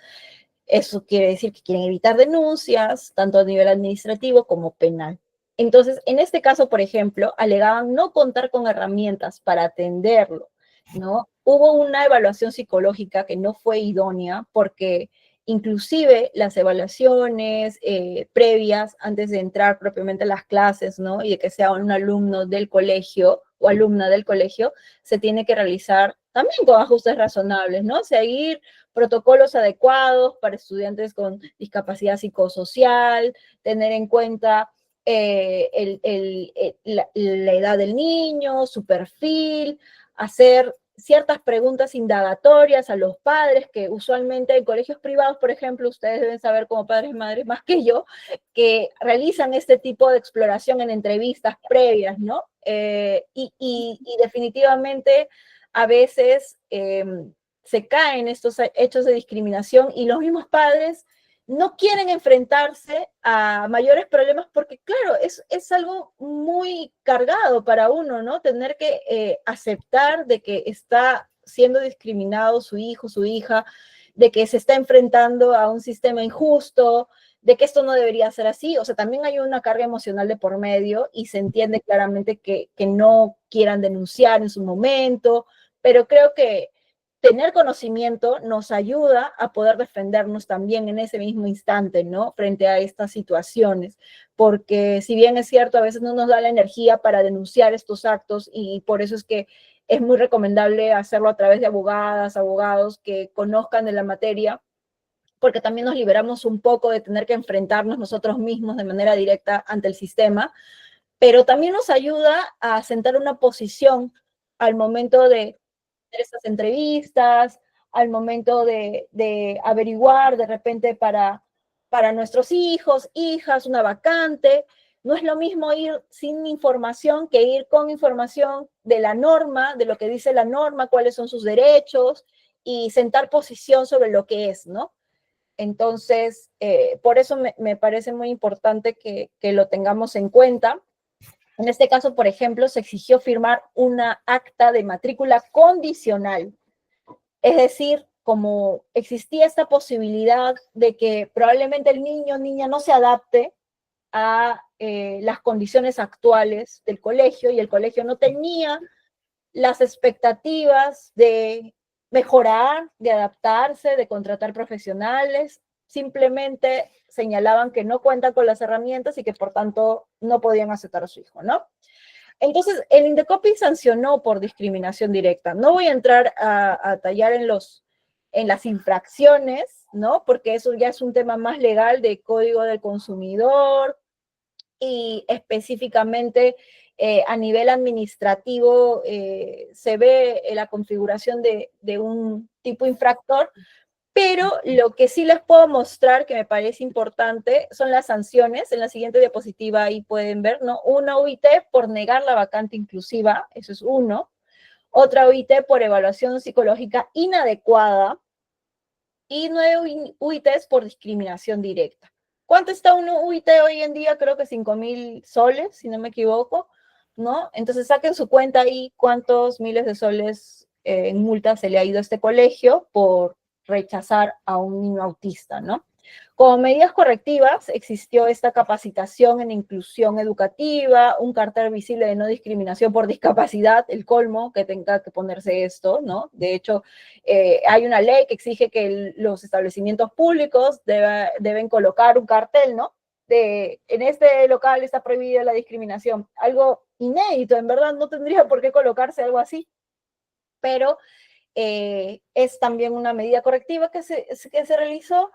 Eso quiere decir que quieren evitar denuncias, tanto a nivel administrativo como penal. Entonces, en este caso, por ejemplo, alegaban no contar con herramientas para atenderlo, ¿no? Hubo una evaluación psicológica que no fue idónea porque inclusive las evaluaciones previas antes de entrar propiamente a las clases, ¿no? Y de que sea un alumno del colegio o alumna del colegio, se tiene que realizar también con ajustes razonables, ¿no? Seguir protocolos adecuados para estudiantes con discapacidad psicosocial, tener en cuenta la edad del niño, su perfil, hacer ciertas preguntas indagatorias a los padres, que usualmente en colegios privados, por ejemplo, ustedes deben saber como padres y madres más que yo, que realizan este tipo de exploración en entrevistas previas, ¿no? Y definitivamente a veces se caen estos hechos de discriminación y los mismos padres no quieren enfrentarse a mayores problemas porque, claro, es algo muy cargado para uno, ¿no? Tener que aceptar de que está siendo discriminado su hijo, su hija, de que se está enfrentando a un sistema injusto, de que esto no debería ser así. O sea, también hay una carga emocional de por medio y se entiende claramente que no quieran denunciar en su momento, pero creo que tener conocimiento nos ayuda a poder defendernos también en ese mismo instante, ¿no? Frente a estas situaciones, porque si bien es cierto, a veces no nos da la energía para denunciar estos actos y por eso es que es muy recomendable hacerlo a través de abogadas, abogados que conozcan de la materia, porque también nos liberamos un poco de tener que enfrentarnos nosotros mismos de manera directa ante el sistema, pero también nos ayuda a sentar una posición al momento de estas entrevistas, al momento de averiguar de repente para nuestros hijos, hijas, una vacante. No es lo mismo ir sin información que ir con información de la norma, de lo que dice la norma, cuáles son sus derechos y sentar posición sobre lo que es, ¿no? Entonces, por eso me parece muy importante que lo tengamos en cuenta. En este caso, por ejemplo, se exigió firmar una acta de matrícula condicional. Es decir, como existía esta posibilidad de que probablemente el niño o niña no se adapte a las condiciones actuales del colegio y el colegio no tenía las expectativas de mejorar, de adaptarse, de contratar profesionales, simplemente señalaban que no cuentan con las herramientas y que por tanto no podían aceptar a su hijo, ¿no? Entonces, el Indecopi sancionó por discriminación directa. No voy a entrar a tallar en las infracciones, ¿no? Porque eso ya es un tema más legal de Código del Consumidor y específicamente a nivel administrativo se ve la configuración de un tipo infractor, pero lo que sí les puedo mostrar que me parece importante son las sanciones. En la siguiente diapositiva ahí pueden ver, ¿no? Una UIT por negar la vacante inclusiva, eso es uno. Otra UIT por evaluación psicológica inadecuada. Y 9 UITs por discriminación directa. ¿Cuánto está un UIT hoy en día? Creo que 5.000 soles, si no me equivoco, ¿no? Entonces saquen su cuenta ahí cuántos miles de soles en multa se le ha ido a este colegio por rechazar a un niño autista, ¿no? Como medidas correctivas, existió esta capacitación en inclusión educativa, un cartel visible de no discriminación por discapacidad, el colmo que tenga que ponerse esto, ¿no? De hecho, hay una ley que exige que los establecimientos públicos deben colocar un cartel, ¿no? En este local está prohibida la discriminación. Algo inédito, en verdad, no tendría por qué colocarse algo así, pero es también una medida correctiva que se realizó,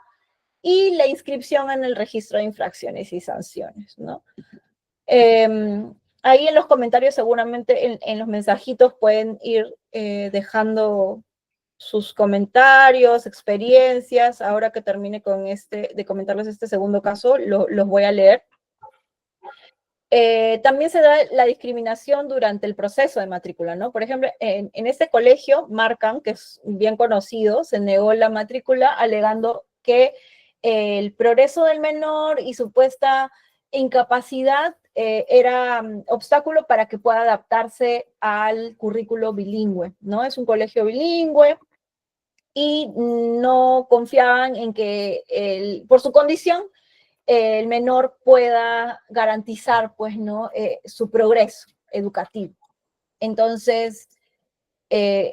y la inscripción en el registro de infracciones y sanciones, ¿no? Ahí en los comentarios seguramente en los mensajitos pueden ir dejando sus comentarios, experiencias. Ahora que termine con de comentarles este segundo caso, los voy a leer. También se da la discriminación durante el proceso de matrícula, ¿no? Por ejemplo, en este colegio, Marcan, que es bien conocido, se negó la matrícula alegando que el progreso del menor y supuesta incapacidad era obstáculo para que pueda adaptarse al currículo bilingüe, ¿no? Es un colegio bilingüe y no confiaban en que, por su condición, el menor pueda garantizar, pues, ¿no? Su progreso educativo. Entonces,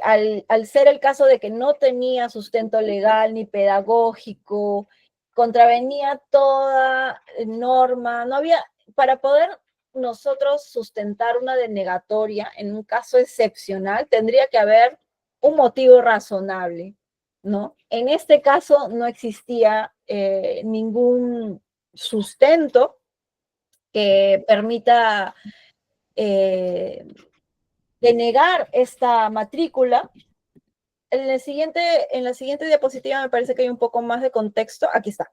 al ser el caso de que no tenía sustento legal ni pedagógico, contravenía toda norma, no había, para poder nosotros sustentar una denegatoria en un caso excepcional, tendría que haber un motivo razonable, ¿no? En este caso no existía ningún sustento que permita denegar esta matrícula. En la siguiente diapositiva me parece que hay un poco más de contexto. Aquí está.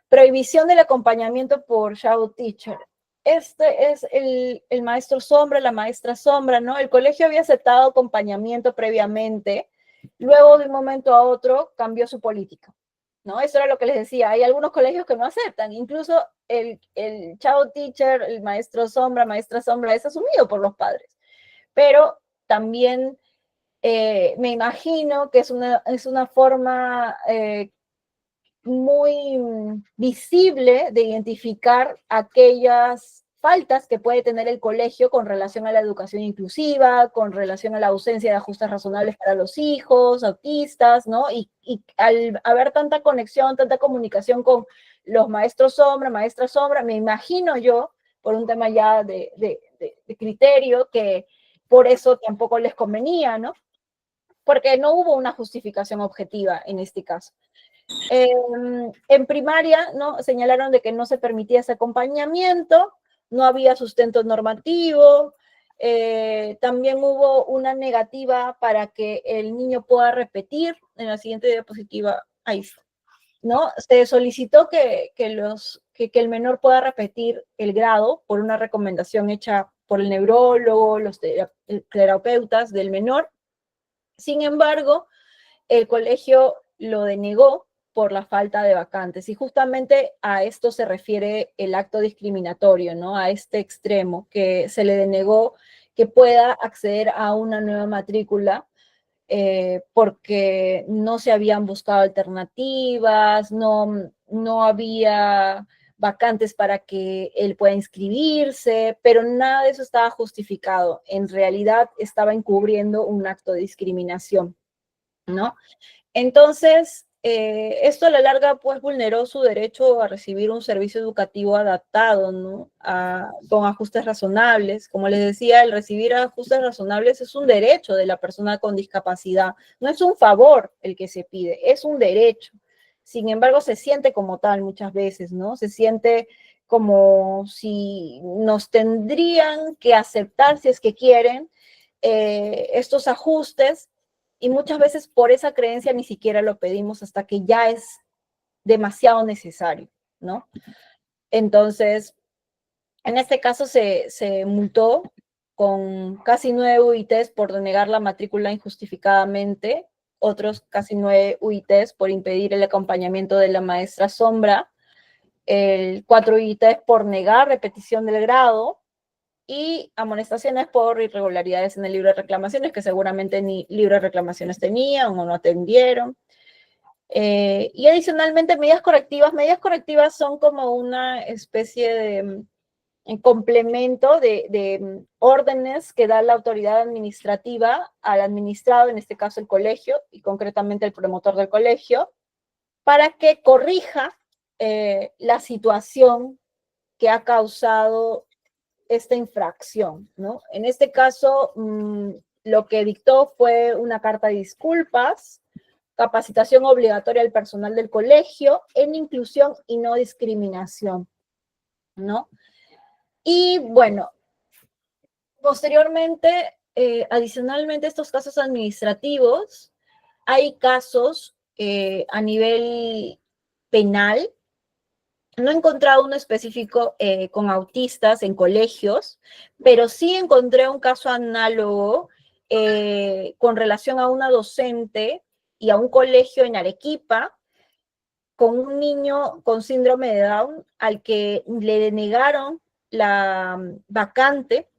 Prohibición del acompañamiento por shadow teacher. Este es el maestro sombra, la maestra sombra, ¿no? El colegio había aceptado acompañamiento previamente, luego de un momento a otro cambió su política, ¿no? Eso era lo que les decía. Hay algunos colegios que no aceptan. Incluso el shadow teacher, el maestro sombra, maestra sombra, es asumido por los padres. Pero también me imagino que es una forma muy visible de identificar aquellas faltas que puede tener el colegio con relación a la educación inclusiva, con relación a la ausencia de ajustes razonables para los hijos, autistas, ¿no? Y al haber tanta conexión, tanta comunicación con los maestros sombra, maestras sombra, me imagino yo, por un tema ya de criterio, que por eso tampoco les convenía, ¿no? Porque no hubo una justificación objetiva en este caso. En primaria, ¿no? Señalaron de que no se permitía ese acompañamiento, no había sustento normativo, también hubo una negativa para que el niño pueda repetir. En la siguiente diapositiva, ahí está, ¿no? Se solicitó que el menor pueda repetir el grado por una recomendación hecha por el neurólogo, los terapeutas del menor. Sin embargo, el colegio lo denegó por la falta de vacantes. Y justamente a esto se refiere el acto discriminatorio, ¿no? A este extremo, que se le denegó que pueda acceder a una nueva matrícula porque no se habían buscado alternativas, no había vacantes para que él pueda inscribirse, pero nada de eso estaba justificado. En realidad estaba encubriendo un acto de discriminación, ¿no? Entonces, esto a la larga pues vulneró su derecho a recibir un servicio educativo adaptado, ¿no? Con ajustes razonables. Como les decía, el recibir ajustes razonables es un derecho de la persona con discapacidad. No es un favor el que se pide, es un derecho. Sin embargo, se siente como tal muchas veces, ¿no? Se siente como si nos tendrían que aceptar, si es que quieren, estos ajustes, y muchas veces por esa creencia ni siquiera lo pedimos hasta que ya es demasiado necesario, ¿no? Entonces, en este caso se multó con casi 9 UITs por denegar la matrícula injustificadamente, otros casi 9 UITs por impedir el acompañamiento de la maestra sombra, 4 UITs por negar repetición del grado, y amonestaciones por irregularidades en el libro de reclamaciones, que seguramente ni libro de reclamaciones tenían o no atendieron. Y adicionalmente, medidas correctivas son como una especie de complemento de órdenes que da la autoridad administrativa al administrado, en este caso el colegio, y concretamente el promotor del colegio, para que corrija la situación que ha causado esta infracción, ¿no? En este caso, lo que dictó fue una carta de disculpas, capacitación obligatoria al personal del colegio en inclusión y no discriminación, ¿no? Y bueno, posteriormente, adicionalmente a estos casos administrativos, hay casos a nivel penal. No he encontrado uno específico con autistas en colegios, pero sí encontré un caso análogo con relación a una docente y a un colegio en Arequipa con un niño con síndrome de Down al que le denegaron la vacante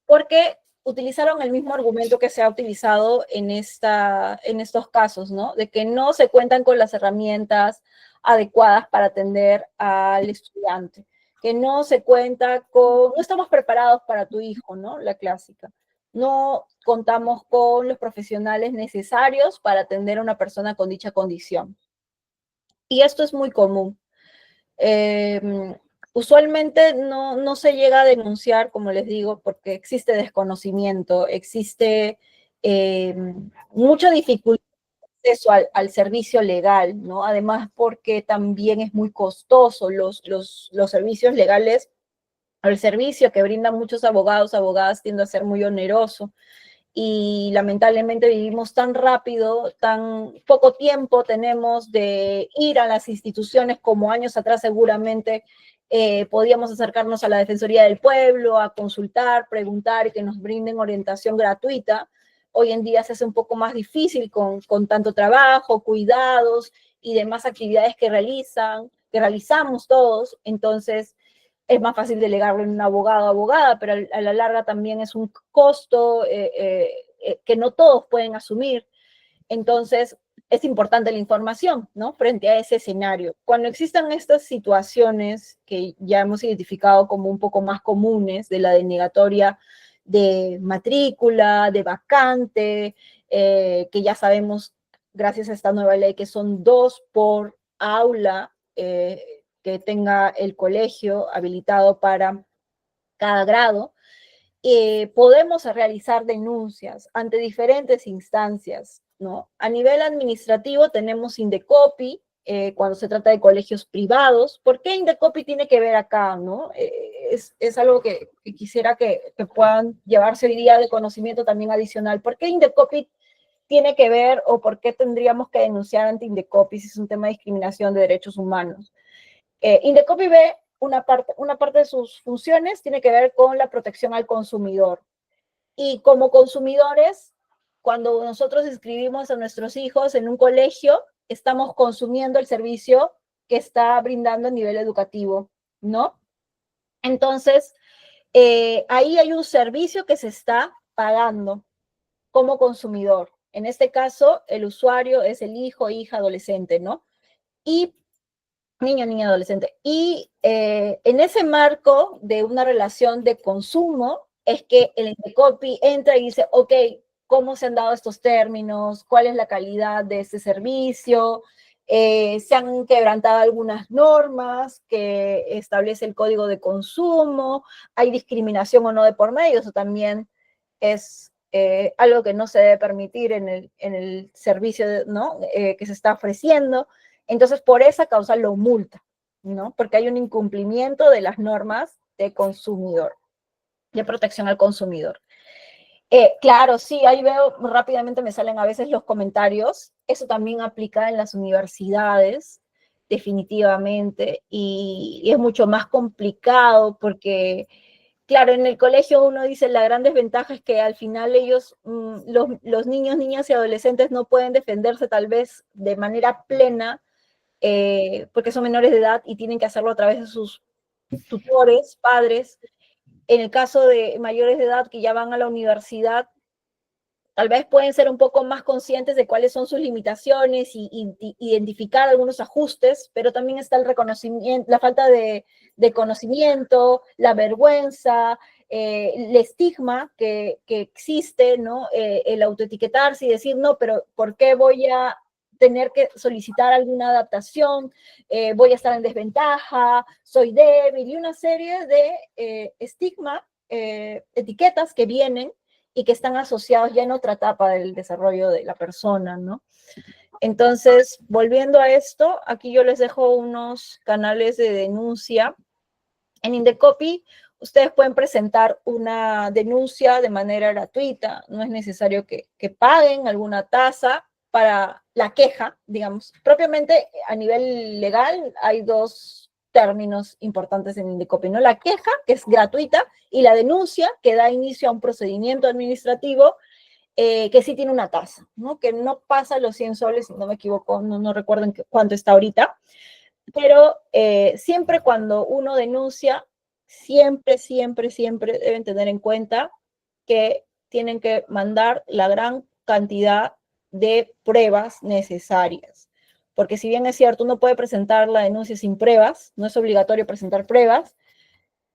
porque utilizaron el mismo argumento que se ha utilizado en estos casos, ¿no? De que no se cuentan con las herramientas adecuadas para atender al estudiante, que no se cuenta con, no estamos preparados para tu hijo, ¿no? La clásica. no contamos con los profesionales necesarios para atender a una persona con dicha condición. Y esto es muy común. Usualmente no se llega a denunciar, como les digo, porque existe desconocimiento, existe mucha dificultad de acceso al servicio legal, ¿no? Además, porque también es muy costoso los servicios legales, el servicio que brindan muchos abogados, abogadas tiende a ser muy oneroso y lamentablemente vivimos tan rápido, tan poco tiempo tenemos de ir a las instituciones como años atrás seguramente podíamos acercarnos a la Defensoría del Pueblo, a consultar, preguntar y que nos brinden orientación gratuita. Hoy en día se hace un poco más difícil con tanto trabajo, cuidados y demás actividades que realizamos todos. Entonces, es más fácil delegarlo en un abogado o abogada, pero a la larga también es un costo que no todos pueden asumir. Entonces, es importante la información, ¿no? Frente a ese escenario. Cuando existan estas situaciones que ya hemos identificado como un poco más comunes, de la denegatoria de matrícula, de vacante, que ya sabemos, gracias a esta nueva ley, que son 2 por aula, que tenga el colegio habilitado para cada grado, podemos realizar denuncias ante diferentes instancias, ¿no? A nivel administrativo tenemos Indecopi, cuando se trata de colegios privados. ¿Por qué Indecopi tiene que ver acá, no? Es algo que quisiera que puedan llevarse hoy día de conocimiento también adicional. ¿Por qué Indecopi tiene que ver o por qué tendríamos que denunciar ante Indecopi si es un tema de discriminación de derechos humanos? Indecopi ve una parte de sus funciones tiene que ver con la protección al consumidor. Y como consumidores, cuando nosotros inscribimos a nuestros hijos en un colegio, estamos consumiendo el servicio que está brindando a nivel educativo, ¿no? Entonces, ahí hay un servicio que se está pagando como consumidor. En este caso, el usuario es el hijo, hija, adolescente, ¿no? Y niño, niña, adolescente. Y en ese marco de una relación de consumo es que el Indecopi entra y dice, ok, ¿cómo se han dado estos términos? ¿Cuál es la calidad de este servicio? Se han quebrantado algunas normas que establece el Código de Consumo, hay discriminación o no de por medio, eso también es algo que no se debe permitir en el servicio, ¿no? Que se está ofreciendo. Entonces, por esa causa lo multa, ¿no? Porque hay un incumplimiento de las normas de consumidor, de protección al consumidor. Claro, sí, ahí veo rápidamente me salen a veces los comentarios. Eso también aplica en las universidades, definitivamente, y es mucho más complicado porque, claro, en el colegio uno dice la gran desventaja es que al final ellos, los niños, niñas y adolescentes no pueden defenderse tal vez de manera plena porque son menores de edad y tienen que hacerlo a través de sus tutores, padres. En el caso de mayores de edad que ya van a la universidad, tal vez pueden ser un poco más conscientes de cuáles son sus limitaciones y identificar algunos ajustes, pero también está el reconocimiento, la falta de conocimiento, la vergüenza, el estigma que existe, ¿no? El autoetiquetarse y decir, no, pero ¿por qué voy a tener que solicitar alguna adaptación? Voy a estar en desventaja, soy débil, y una serie de estigma, etiquetas que vienen y que están asociados ya en otra etapa del desarrollo de la persona, ¿no? Entonces, volviendo a esto, aquí yo les dejo unos canales de denuncia. En Indecopi, ustedes pueden presentar una denuncia de manera gratuita, no es necesario que paguen alguna tasa para la queja, digamos. Propiamente a nivel legal hay 2 términos importantes en Indecopi, ¿no? La queja, que es gratuita, y la denuncia, que da inicio a un procedimiento administrativo que sí tiene una tasa, ¿no? Que no pasa los 100 soles, si no me equivoco, no recuerdo en cuánto está ahorita, pero siempre cuando uno denuncia, siempre deben tener en cuenta que tienen que mandar la gran cantidad de pruebas necesarias. Porque si bien es cierto, uno puede presentar la denuncia sin pruebas, no es obligatorio presentar pruebas,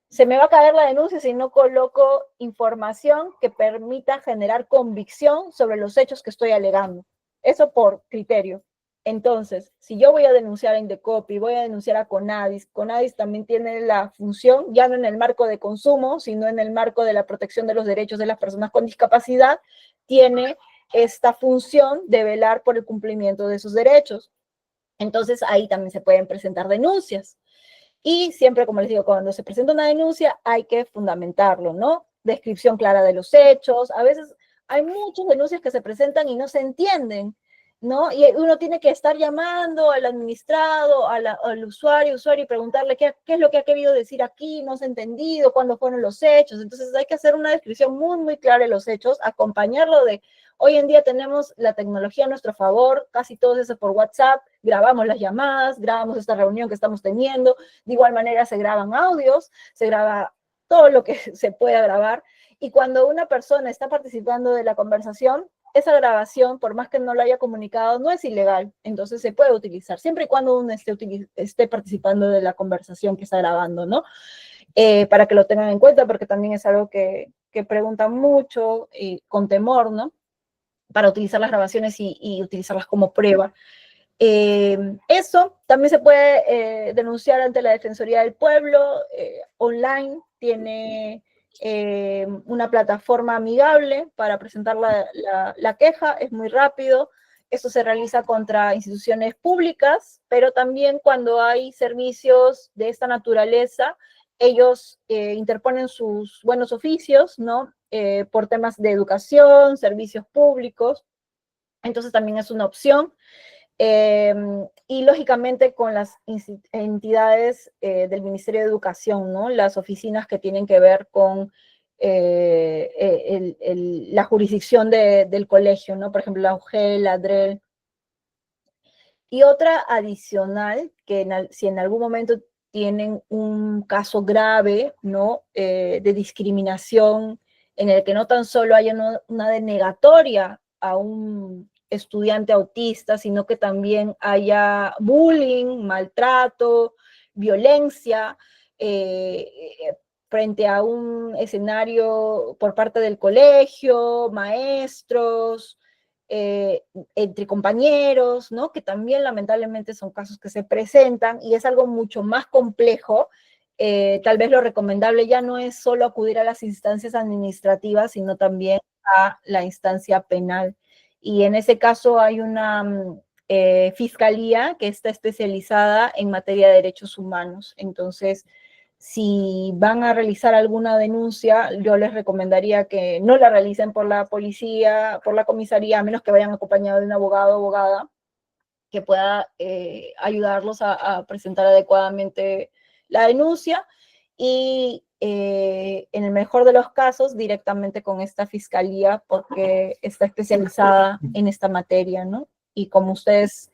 se me va a caer la denuncia si no coloco información que permita generar convicción sobre los hechos que estoy alegando. Eso por criterio. Entonces, si yo voy a denunciar a Indecopi, voy a denunciar a Conadis, Conadis también tiene la función, ya no en el marco de consumo, sino en el marco de la protección de los derechos de las personas con discapacidad, tiene esta función de velar por el cumplimiento de sus derechos. Entonces, ahí también se pueden presentar denuncias. Y siempre, como les digo, cuando se presenta una denuncia hay que fundamentarlo, ¿no? Descripción clara de los hechos. A veces hay muchas denuncias que se presentan y no se entienden, ¿no? Y uno tiene que estar llamando al administrado, al usuario, y preguntarle qué es lo que ha querido decir aquí, no se ha entendido, cuándo fueron los hechos. Entonces hay que hacer una descripción muy, muy clara de los hechos, acompañarlo de... Hoy en día tenemos la tecnología a nuestro favor, casi todo eso por WhatsApp, grabamos las llamadas, grabamos esta reunión que estamos teniendo, de igual manera se graban audios, se graba todo lo que se pueda grabar, y cuando una persona está participando de la conversación, esa grabación, por más que no lo haya comunicado, no es ilegal, entonces se puede utilizar, siempre y cuando uno esté participando de la conversación que está grabando, ¿no? Para que lo tengan en cuenta, porque también es algo que preguntan mucho, con temor, ¿no? Para utilizar las grabaciones y utilizarlas como prueba. Eso también se puede denunciar ante la Defensoría del Pueblo, online, tiene una plataforma amigable para presentar la queja, es muy rápido. Esto se realiza contra instituciones públicas, pero también cuando hay servicios de esta naturaleza, ellos interponen sus buenos oficios, ¿no? Por temas de educación, servicios públicos, entonces también es una opción. Y lógicamente con las entidades del Ministerio de Educación, ¿no? Las oficinas que tienen que ver con la jurisdicción del colegio, ¿no? Por ejemplo, la UGEL, la DREL. Y otra adicional, que si en algún momento tienen un caso grave, ¿no? De discriminación, en el que no tan solo haya una denegatoria a un estudiante autista, sino que también haya bullying, maltrato, violencia, frente a un escenario por parte del colegio, maestros, entre compañeros, ¿no? Que también lamentablemente son casos que se presentan y es algo mucho más complejo. Tal vez lo recomendable ya no es solo acudir a las instancias administrativas, sino también a la instancia penal. Y en ese caso hay una fiscalía que está especializada en materia de derechos humanos. Entonces, si van a realizar alguna denuncia, yo les recomendaría que no la realicen por la policía, por la comisaría, a menos que vayan acompañados de un abogado o abogada que pueda ayudarlos a presentar adecuadamente la denuncia, y en el mejor de los casos directamente con esta fiscalía, porque está especializada en esta materia, ¿no? Y como ustedes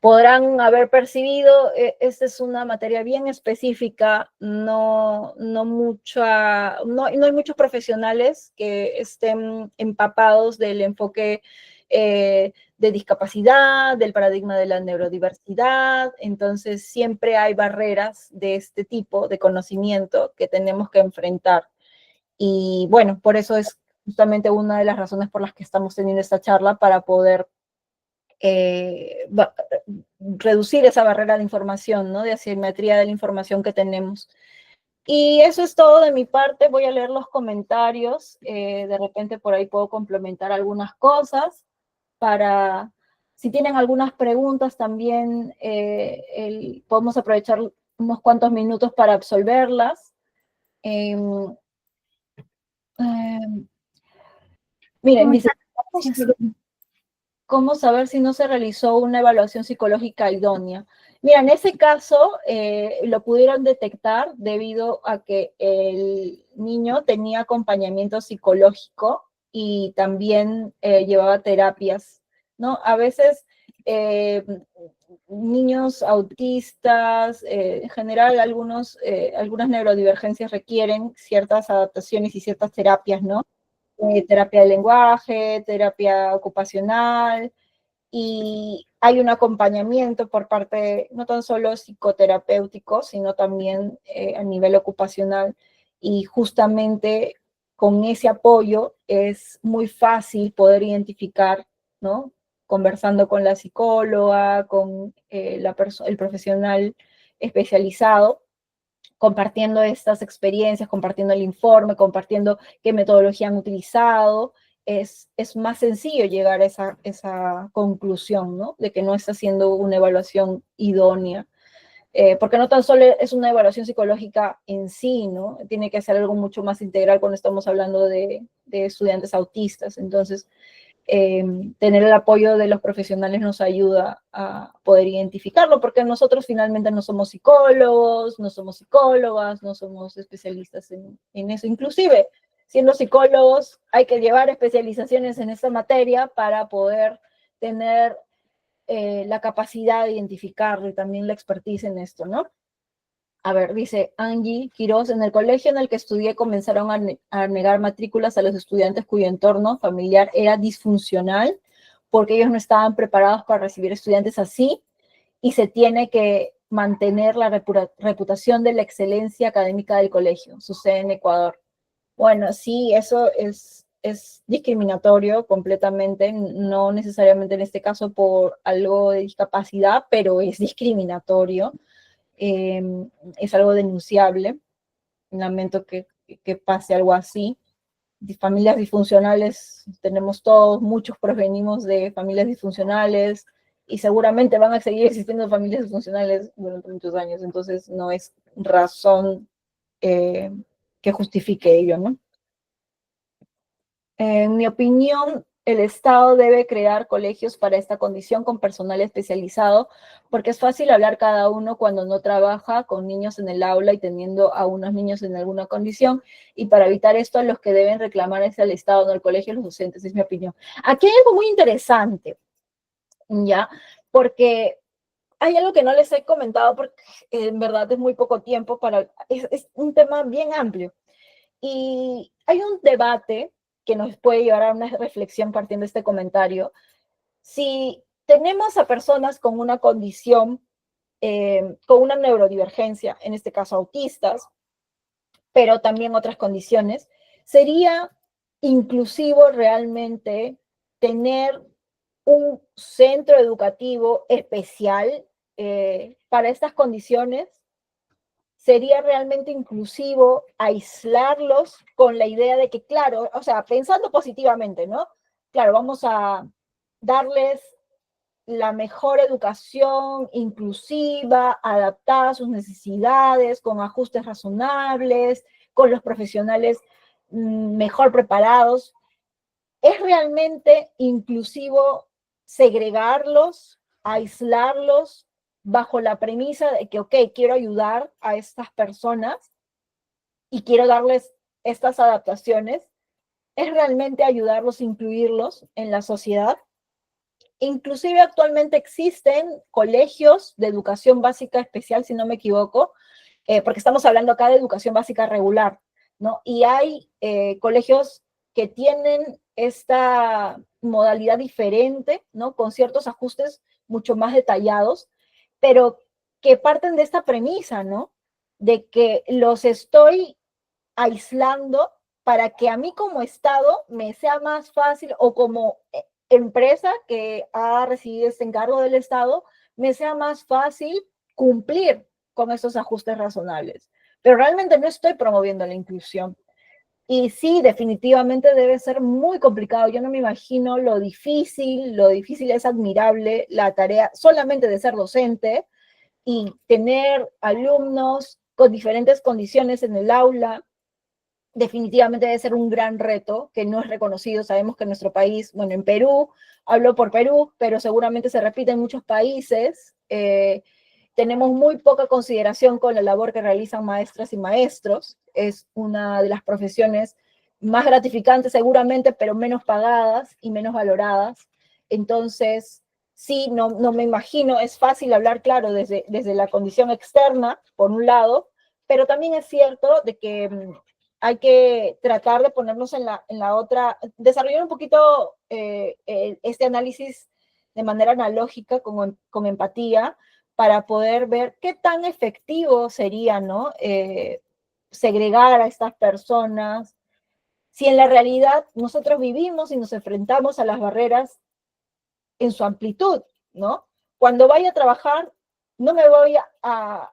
podrán haber percibido, esta es una materia bien específica, no hay muchos profesionales que estén empapados del enfoque de discapacidad, del paradigma de la neurodiversidad, entonces siempre hay barreras de este tipo de conocimiento que tenemos que enfrentar. Y bueno, por eso es justamente una de las razones por las que estamos teniendo esta charla, para poder reducir esa barrera de información, ¿no? De asimetría de la información que tenemos. Y eso es todo de mi parte. Voy a leer los comentarios. De repente por ahí puedo complementar algunas cosas. Para, si tienen algunas preguntas también, podemos aprovechar unos cuantos minutos para absolverlas. Miren, dice, ¿cómo saber si no se realizó una evaluación psicológica idónea? Mira, en ese caso lo pudieron detectar debido a que el niño tenía acompañamiento psicológico y también llevaba terapias, ¿no? A veces niños autistas, en general algunas neurodivergencias requieren ciertas adaptaciones y ciertas terapias, ¿no? Terapia de lenguaje, terapia ocupacional, y hay un acompañamiento por parte, no tan solo psicoterapéutico, sino también a nivel ocupacional, y justamente con ese apoyo es muy fácil poder identificar, ¿no? Conversando con la psicóloga, con el profesional especializado, compartiendo estas experiencias, compartiendo el informe, compartiendo qué metodología han utilizado, es más sencillo llegar a esa conclusión, ¿no? De que no está haciendo una evaluación idónea. Porque no tan solo es una evaluación psicológica en sí, ¿no? Tiene que ser algo mucho más integral cuando estamos hablando de estudiantes autistas. Entonces, tener el apoyo de los profesionales nos ayuda a poder identificarlo, porque nosotros finalmente no somos psicólogos, no somos psicólogas, no somos especialistas en eso. Inclusive, siendo psicólogos, hay que llevar especializaciones en esta materia para poder tener la capacidad de identificarlo y también la expertise en esto, ¿no? A ver, dice Angie Quiroz, en el colegio en el que estudié comenzaron a negar matrículas a los estudiantes cuyo entorno familiar era disfuncional porque ellos no estaban preparados para recibir estudiantes así y se tiene que mantener la reputación de la excelencia académica del colegio. Sucede en Ecuador. Bueno, sí, eso es discriminatorio completamente, no necesariamente en este caso por algo de discapacidad, pero es discriminatorio. eh, es algo denunciable. Lamento que pase algo así. Familias disfuncionales, tenemos todos, muchos provenimos de familias disfuncionales y seguramente van a seguir existiendo familias disfuncionales durante muchos años, entonces no es razón que justifique ello, ¿no? En mi opinión, el Estado debe crear colegios para esta condición con personal especializado, porque es fácil hablar cada uno cuando no trabaja con niños en el aula y teniendo a unos niños en alguna condición, y para evitar esto, los que deben reclamar es el Estado, no el colegio, los docentes, es mi opinión. Aquí hay algo muy interesante, ¿ya? Porque hay algo que no les he comentado porque en verdad es muy poco tiempo es un tema bien amplio. Y hay un debate que nos puede llevar a una reflexión partiendo de este comentario. Si tenemos a personas con una condición, con una neurodivergencia, en este caso autistas, pero también otras condiciones, sería inclusivo realmente tener un centro educativo especial para estas condiciones. Sería realmente inclusivo aislarlos con la idea de que, claro, o sea, pensando positivamente, ¿no? Claro, vamos a darles la mejor educación inclusiva, adaptada a sus necesidades, con ajustes razonables, con los profesionales mejor preparados. ¿Es realmente inclusivo segregarlos, aislarlos, bajo la premisa de que, ok, quiero ayudar a estas personas y quiero darles estas adaptaciones? ¿Es realmente ayudarlos, incluirlos en la sociedad? Inclusive actualmente existen colegios de educación básica especial, si no me equivoco, porque estamos hablando acá de educación básica regular, ¿no? Y hay colegios que tienen esta modalidad diferente, ¿no? Con ciertos ajustes mucho más detallados, pero que parten de esta premisa, ¿no? De que los estoy aislando para que a mí como Estado me sea más fácil, o como empresa que ha recibido este encargo del Estado, me sea más fácil cumplir con esos ajustes razonables. Pero realmente no estoy promoviendo la inclusión. Y sí, definitivamente debe ser muy complicado. Yo no me imagino lo difícil es admirable la tarea solamente de ser docente y tener alumnos con diferentes condiciones en el aula. Definitivamente debe ser un gran reto que no es reconocido. Sabemos que en nuestro país, bueno, en Perú, hablo por Perú, pero seguramente se repite en muchos países, tenemos muy poca consideración con la labor que realizan maestras y maestros. Es una de las profesiones más gratificantes seguramente, pero menos pagadas y menos valoradas. Entonces, sí, no me imagino, es fácil hablar, claro, desde la condición externa, por un lado, pero también es cierto de que hay que tratar de ponernos en la otra, desarrollar un poquito este análisis de manera analógica, con empatía, para poder ver qué tan efectivo sería, ¿no? Segregar a estas personas, si en la realidad nosotros vivimos y nos enfrentamos a las barreras en su amplitud, ¿no? Cuando vaya a trabajar, no me voy a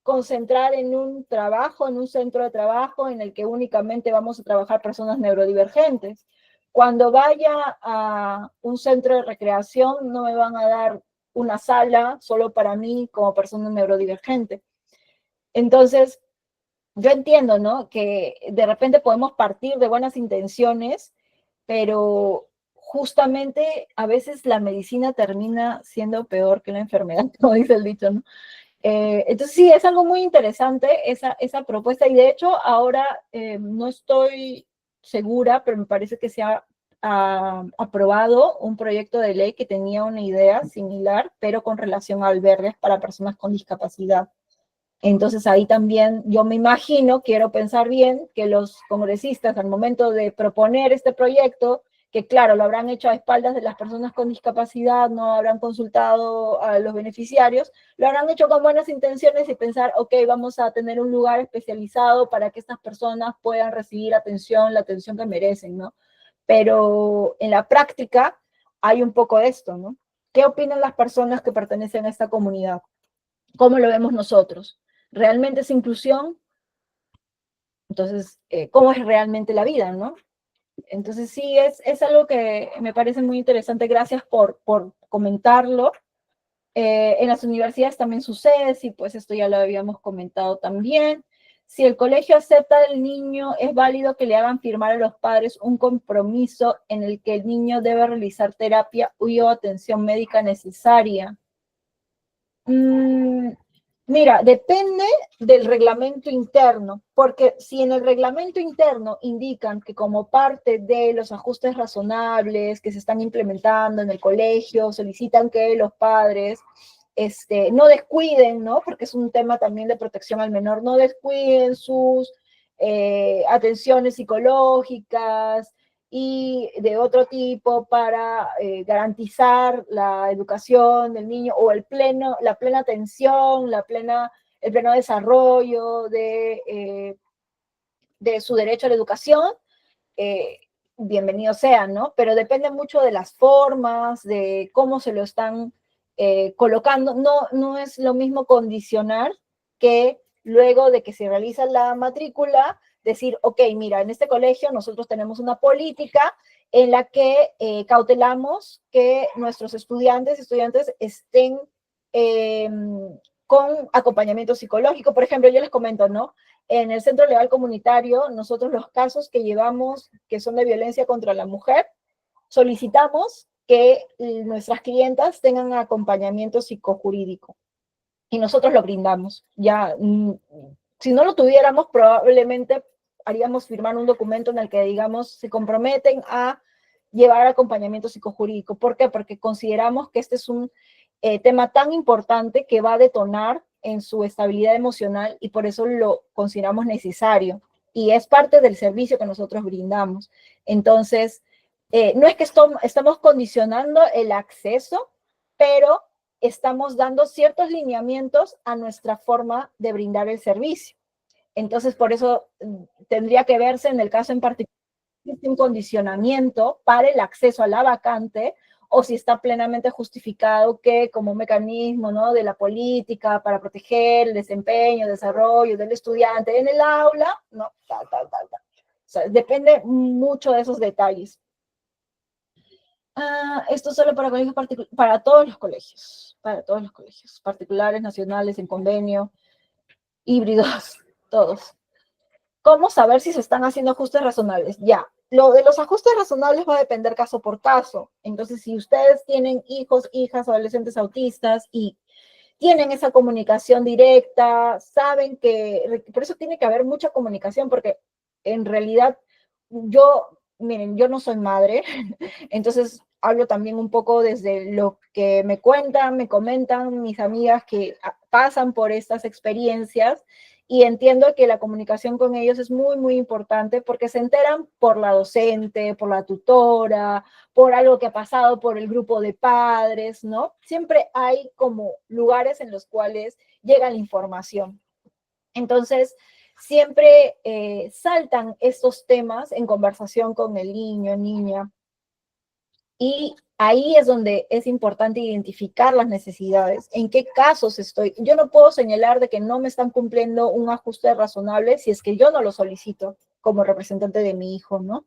concentrar en un trabajo, en un centro de trabajo en el que únicamente vamos a trabajar personas neurodivergentes. Cuando vaya a un centro de recreación, no me van a dar una sala solo para mí como persona neurodivergente. Entonces, yo entiendo, ¿no? Que de repente podemos partir de buenas intenciones, pero justamente a veces la medicina termina siendo peor que la enfermedad, como dice el dicho, ¿no? Entonces sí, es algo muy interesante esa propuesta y de hecho ahora no estoy segura, pero me parece que se ha aprobado un proyecto de ley que tenía una idea similar, pero con relación a albergues para personas con discapacidad. Entonces ahí también yo me imagino, quiero pensar bien, que los congresistas al momento de proponer este proyecto, que claro, lo habrán hecho a espaldas de las personas con discapacidad, no habrán consultado a los beneficiarios, lo habrán hecho con buenas intenciones y pensar, ok, vamos a tener un lugar especializado para que estas personas puedan recibir atención, la atención que merecen, ¿no? Pero en la práctica hay un poco de esto, ¿no? ¿Qué opinan las personas que pertenecen a esta comunidad? ¿Cómo lo vemos nosotros? ¿Realmente es inclusión? Entonces, ¿cómo es realmente la vida, no? Entonces, sí, es algo que me parece muy interesante. Gracias por comentarlo. En las universidades también sucede, sí, pues esto ya lo habíamos comentado también. Si el colegio acepta al niño, es válido que le hagan firmar a los padres un compromiso en el que el niño debe realizar terapia o atención médica necesaria. Mira, depende del reglamento interno, porque si en el reglamento interno indican que como parte de los ajustes razonables que se están implementando en el colegio, solicitan que los padres no descuiden, ¿no? Porque es un tema también de protección al menor, no descuiden sus atenciones psicológicas, y de otro tipo para garantizar la educación del niño o la plena atención, el pleno desarrollo de su derecho a la educación, eh, bienvenido sea, ¿no? Pero depende mucho de las formas, de cómo se lo están colocando. No es lo mismo condicionar que luego de que se realiza la matrícula, decir, ok, mira, en este colegio nosotros tenemos una política en la que cautelamos que nuestros estudiantes estén con acompañamiento psicológico. Por ejemplo, yo les comento, ¿no? En el Centro Legal Comunitario, nosotros los casos que llevamos que son de violencia contra la mujer, solicitamos que nuestras clientas tengan acompañamiento psicojurídico y nosotros lo brindamos. Ya, si no lo tuviéramos, probablemente haríamos firmar un documento en el que, digamos, se comprometen a llevar acompañamiento psicojurídico. ¿Por qué? Porque consideramos que este es un tema tan importante que va a detonar en su estabilidad emocional y por eso lo consideramos necesario y es parte del servicio que nosotros brindamos. Entonces, no es que estamos condicionando el acceso, pero estamos dando ciertos lineamientos a nuestra forma de brindar el servicio. Entonces, por eso tendría que verse en el caso en particular si existe un condicionamiento para el acceso a la vacante o si está plenamente justificado que como un mecanismo, ¿no?, de la política para proteger el desempeño, el desarrollo del estudiante en el aula, no, tal. O sea, depende mucho de esos detalles. Esto solo para colegios particulares, para todos los colegios, particulares, nacionales, en convenio, híbridos, todos. ¿Cómo saber si se están haciendo ajustes razonables? Ya, lo de los ajustes razonables va a depender caso por caso. Entonces, si ustedes tienen hijos, hijas, adolescentes autistas y tienen esa comunicación directa, saben que, por eso tiene que haber mucha comunicación, porque en realidad miren, yo no soy madre, entonces hablo también un poco desde lo que me cuentan, me comentan mis amigas que pasan por estas experiencias y entiendo que la comunicación con ellos es muy, muy importante porque se enteran por la docente, por la tutora, por algo que ha pasado, por el grupo de padres, ¿no? Siempre hay como lugares en los cuales llega la información. Entonces, siempre saltan estos temas en conversación con el niño, niña, y ahí es donde es importante identificar las necesidades, en qué casos estoy. Yo no puedo señalar de que no me están cumpliendo un ajuste razonable si es que yo no lo solicito como representante de mi hijo, ¿no?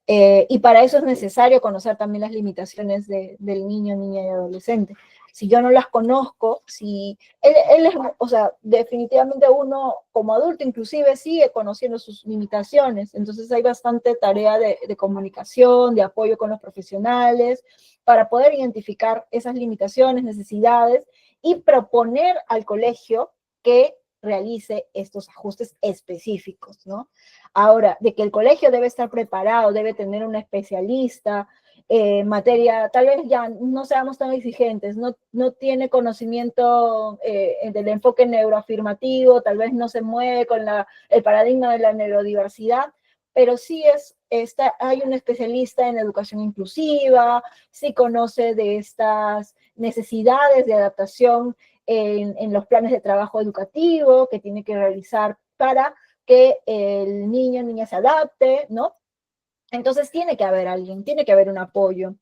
Y para eso es necesario conocer también las limitaciones del niño, niña y adolescente. Si yo no las conozco, si él es, o sea, definitivamente uno como adulto inclusive sigue conociendo sus limitaciones, entonces hay bastante tarea de comunicación, de apoyo con los profesionales, para poder identificar esas limitaciones, necesidades y proponer al colegio que realice estos ajustes específicos, ¿no? Ahora, de que el colegio debe estar preparado, debe tener un especialista, materia, tal vez ya no seamos tan exigentes, no tiene conocimiento del enfoque neuroafirmativo, tal vez no se mueve con el paradigma de la neurodiversidad, pero sí hay un especialista en educación inclusiva, sí conoce de estas necesidades de adaptación en los planes de trabajo educativo que tiene que realizar para que el niño o niña se adapte, ¿no? Entonces tiene que haber alguien, tiene que haber un apoyo.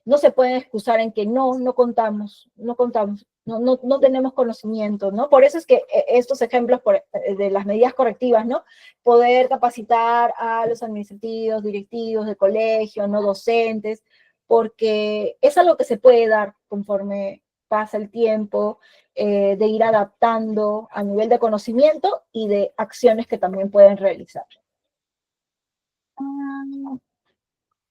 No se pueden excusar en que no contamos, no tenemos conocimiento, ¿no? Por eso es que estos ejemplos de las medidas correctivas, ¿no? Poder capacitar a los administrativos, directivos de colegio, no docentes, porque es algo que se puede dar conforme pasa el tiempo, de ir adaptando a nivel de conocimiento y de acciones que también pueden realizar.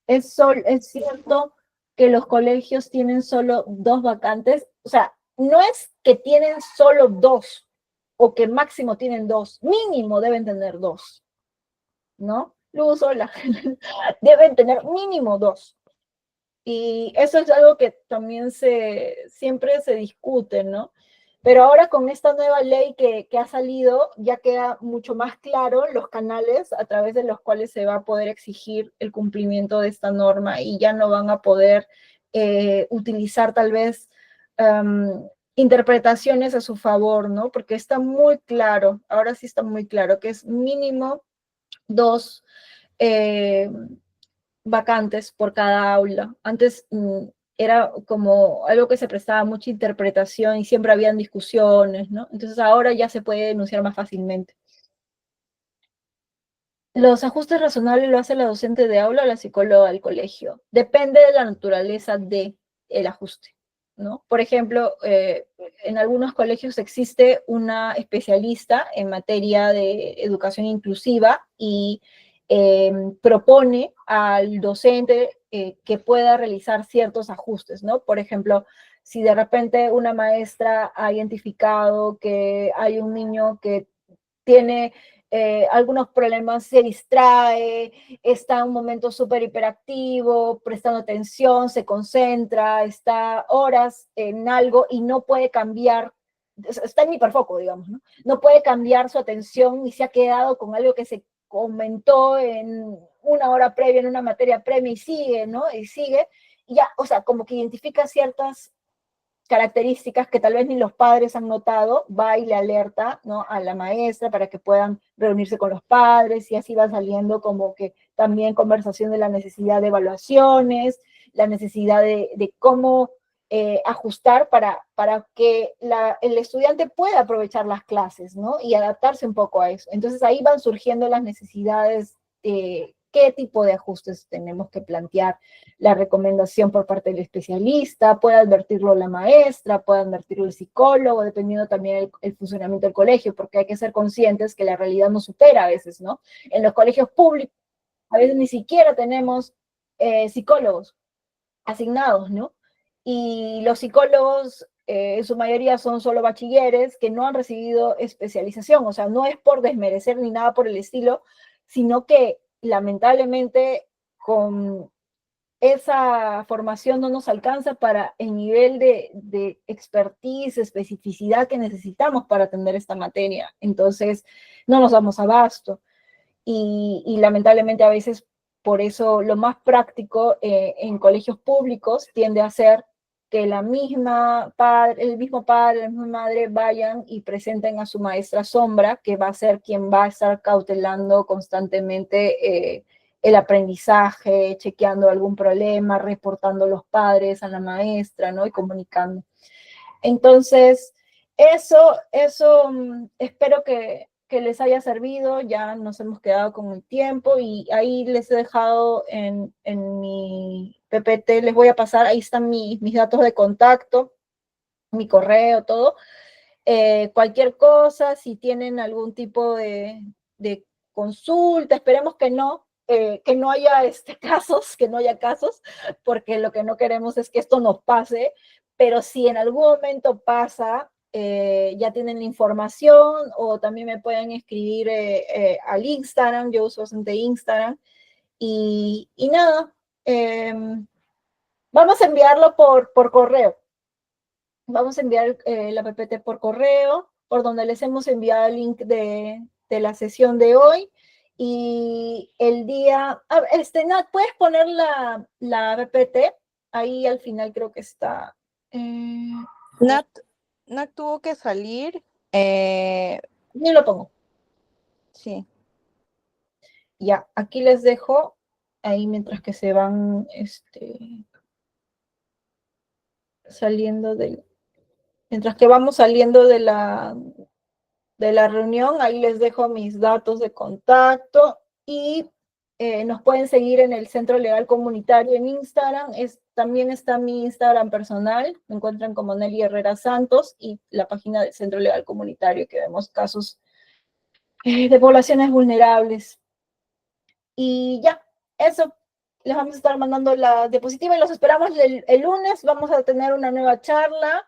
Es cierto que los colegios tienen solo 2 vacantes, o sea, no es que tienen solo 2 o que máximo tienen 2, mínimo deben tener 2, ¿no? Luz, hola, deben tener mínimo 2. Y eso es algo que también siempre se discute, ¿no? Pero ahora con esta nueva ley que ha salido, ya queda mucho más claro los canales a través de los cuales se va a poder exigir el cumplimiento de esta norma y ya no van a poder utilizar tal vez interpretaciones a su favor, ¿no? Porque está muy claro, ahora sí está muy claro, que es mínimo 2 vacantes por cada aula. Antes era como algo que se prestaba mucha interpretación y siempre habían discusiones, ¿no? Entonces ahora ya se puede denunciar más fácilmente. Los ajustes razonables lo hace la docente de aula o la psicóloga del colegio. Depende de la naturaleza del ajuste, ¿no? Por ejemplo, en algunos colegios existe una especialista en materia de educación inclusiva y propone al docente que pueda realizar ciertos ajustes, ¿no? Por ejemplo, si de repente una maestra ha identificado que hay un niño que tiene algunos problemas, se distrae, está en un momento súper hiperactivo, prestando atención, se concentra, está horas en algo y no puede cambiar, está en hiperfoco, digamos, ¿no? No puede cambiar su atención y se ha quedado con algo que se comentó en una hora previa, en una materia previa y sigue, ¿no? Y sigue, y ya, o sea, como que identifica ciertas características que tal vez ni los padres han notado, va y le alerta, ¿no?, a la maestra para que puedan reunirse con los padres y así va saliendo como que también conversación de la necesidad de evaluaciones, la necesidad de cómo ajustar para que el estudiante pueda aprovechar las clases, ¿no? Y adaptarse un poco a eso. Entonces ahí van surgiendo las necesidades, qué tipo de ajustes tenemos que plantear, la recomendación por parte del especialista, puede advertirlo la maestra, puede advertirlo el psicólogo, dependiendo también el funcionamiento del colegio, porque hay que ser conscientes que la realidad nos supera a veces, ¿no? En los colegios públicos a veces ni siquiera tenemos psicólogos asignados, ¿no? Y los psicólogos en su mayoría son solo bachilleres que no han recibido especialización, o sea, no es por desmerecer ni nada por el estilo, sino que lamentablemente con esa formación no nos alcanza para el nivel de expertise, especificidad que necesitamos para atender esta materia. Entonces, no nos damos abasto. Y lamentablemente a veces por eso lo más práctico en colegios públicos tiende a ser que el mismo padre, la misma madre vayan y presenten a su maestra sombra, que va a ser quien va a estar cautelando constantemente el aprendizaje, chequeando algún problema, reportando a los padres, a la maestra, ¿no? Y comunicando. Entonces, eso espero que les haya servido. Ya nos hemos quedado con el tiempo y ahí les he dejado en mi PPT, les voy a pasar, ahí están mis datos de contacto, mi correo, todo. Cualquier cosa, si tienen algún tipo de consulta, esperemos que no haya casos, que no haya casos, porque lo que no queremos es que esto nos pase, pero si en algún momento pasa, ya tienen la información o también me pueden escribir al Instagram, yo uso bastante Instagram, y nada, vamos a enviarlo por correo. Vamos a enviar la PPT por correo, por donde les hemos enviado el link de la sesión de hoy. Y el día, Nat, ¿puedes poner la PPT? Ahí al final creo que está. Nat tuvo que salir. Ni lo pongo. Sí. Ya, aquí les dejo, ahí mientras que se van saliendo mientras que vamos saliendo de la reunión, ahí les dejo mis datos de contacto y nos pueden seguir en el Centro Legal Comunitario en Instagram. También está mi Instagram personal, me encuentran como Nelly Herrera Santos, y la página del Centro Legal Comunitario, que vemos casos de poblaciones vulnerables. Y ya, eso. Les vamos a estar mandando la diapositiva y los esperamos el lunes. Vamos a tener una nueva charla.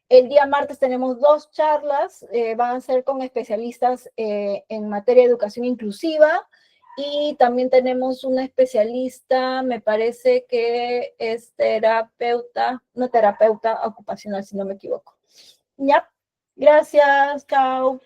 El día martes tenemos 2 charlas, van a ser con especialistas en materia de educación inclusiva, y también tenemos una especialista, me parece que es una terapeuta ocupacional, si no me equivoco. Ya, gracias, chao.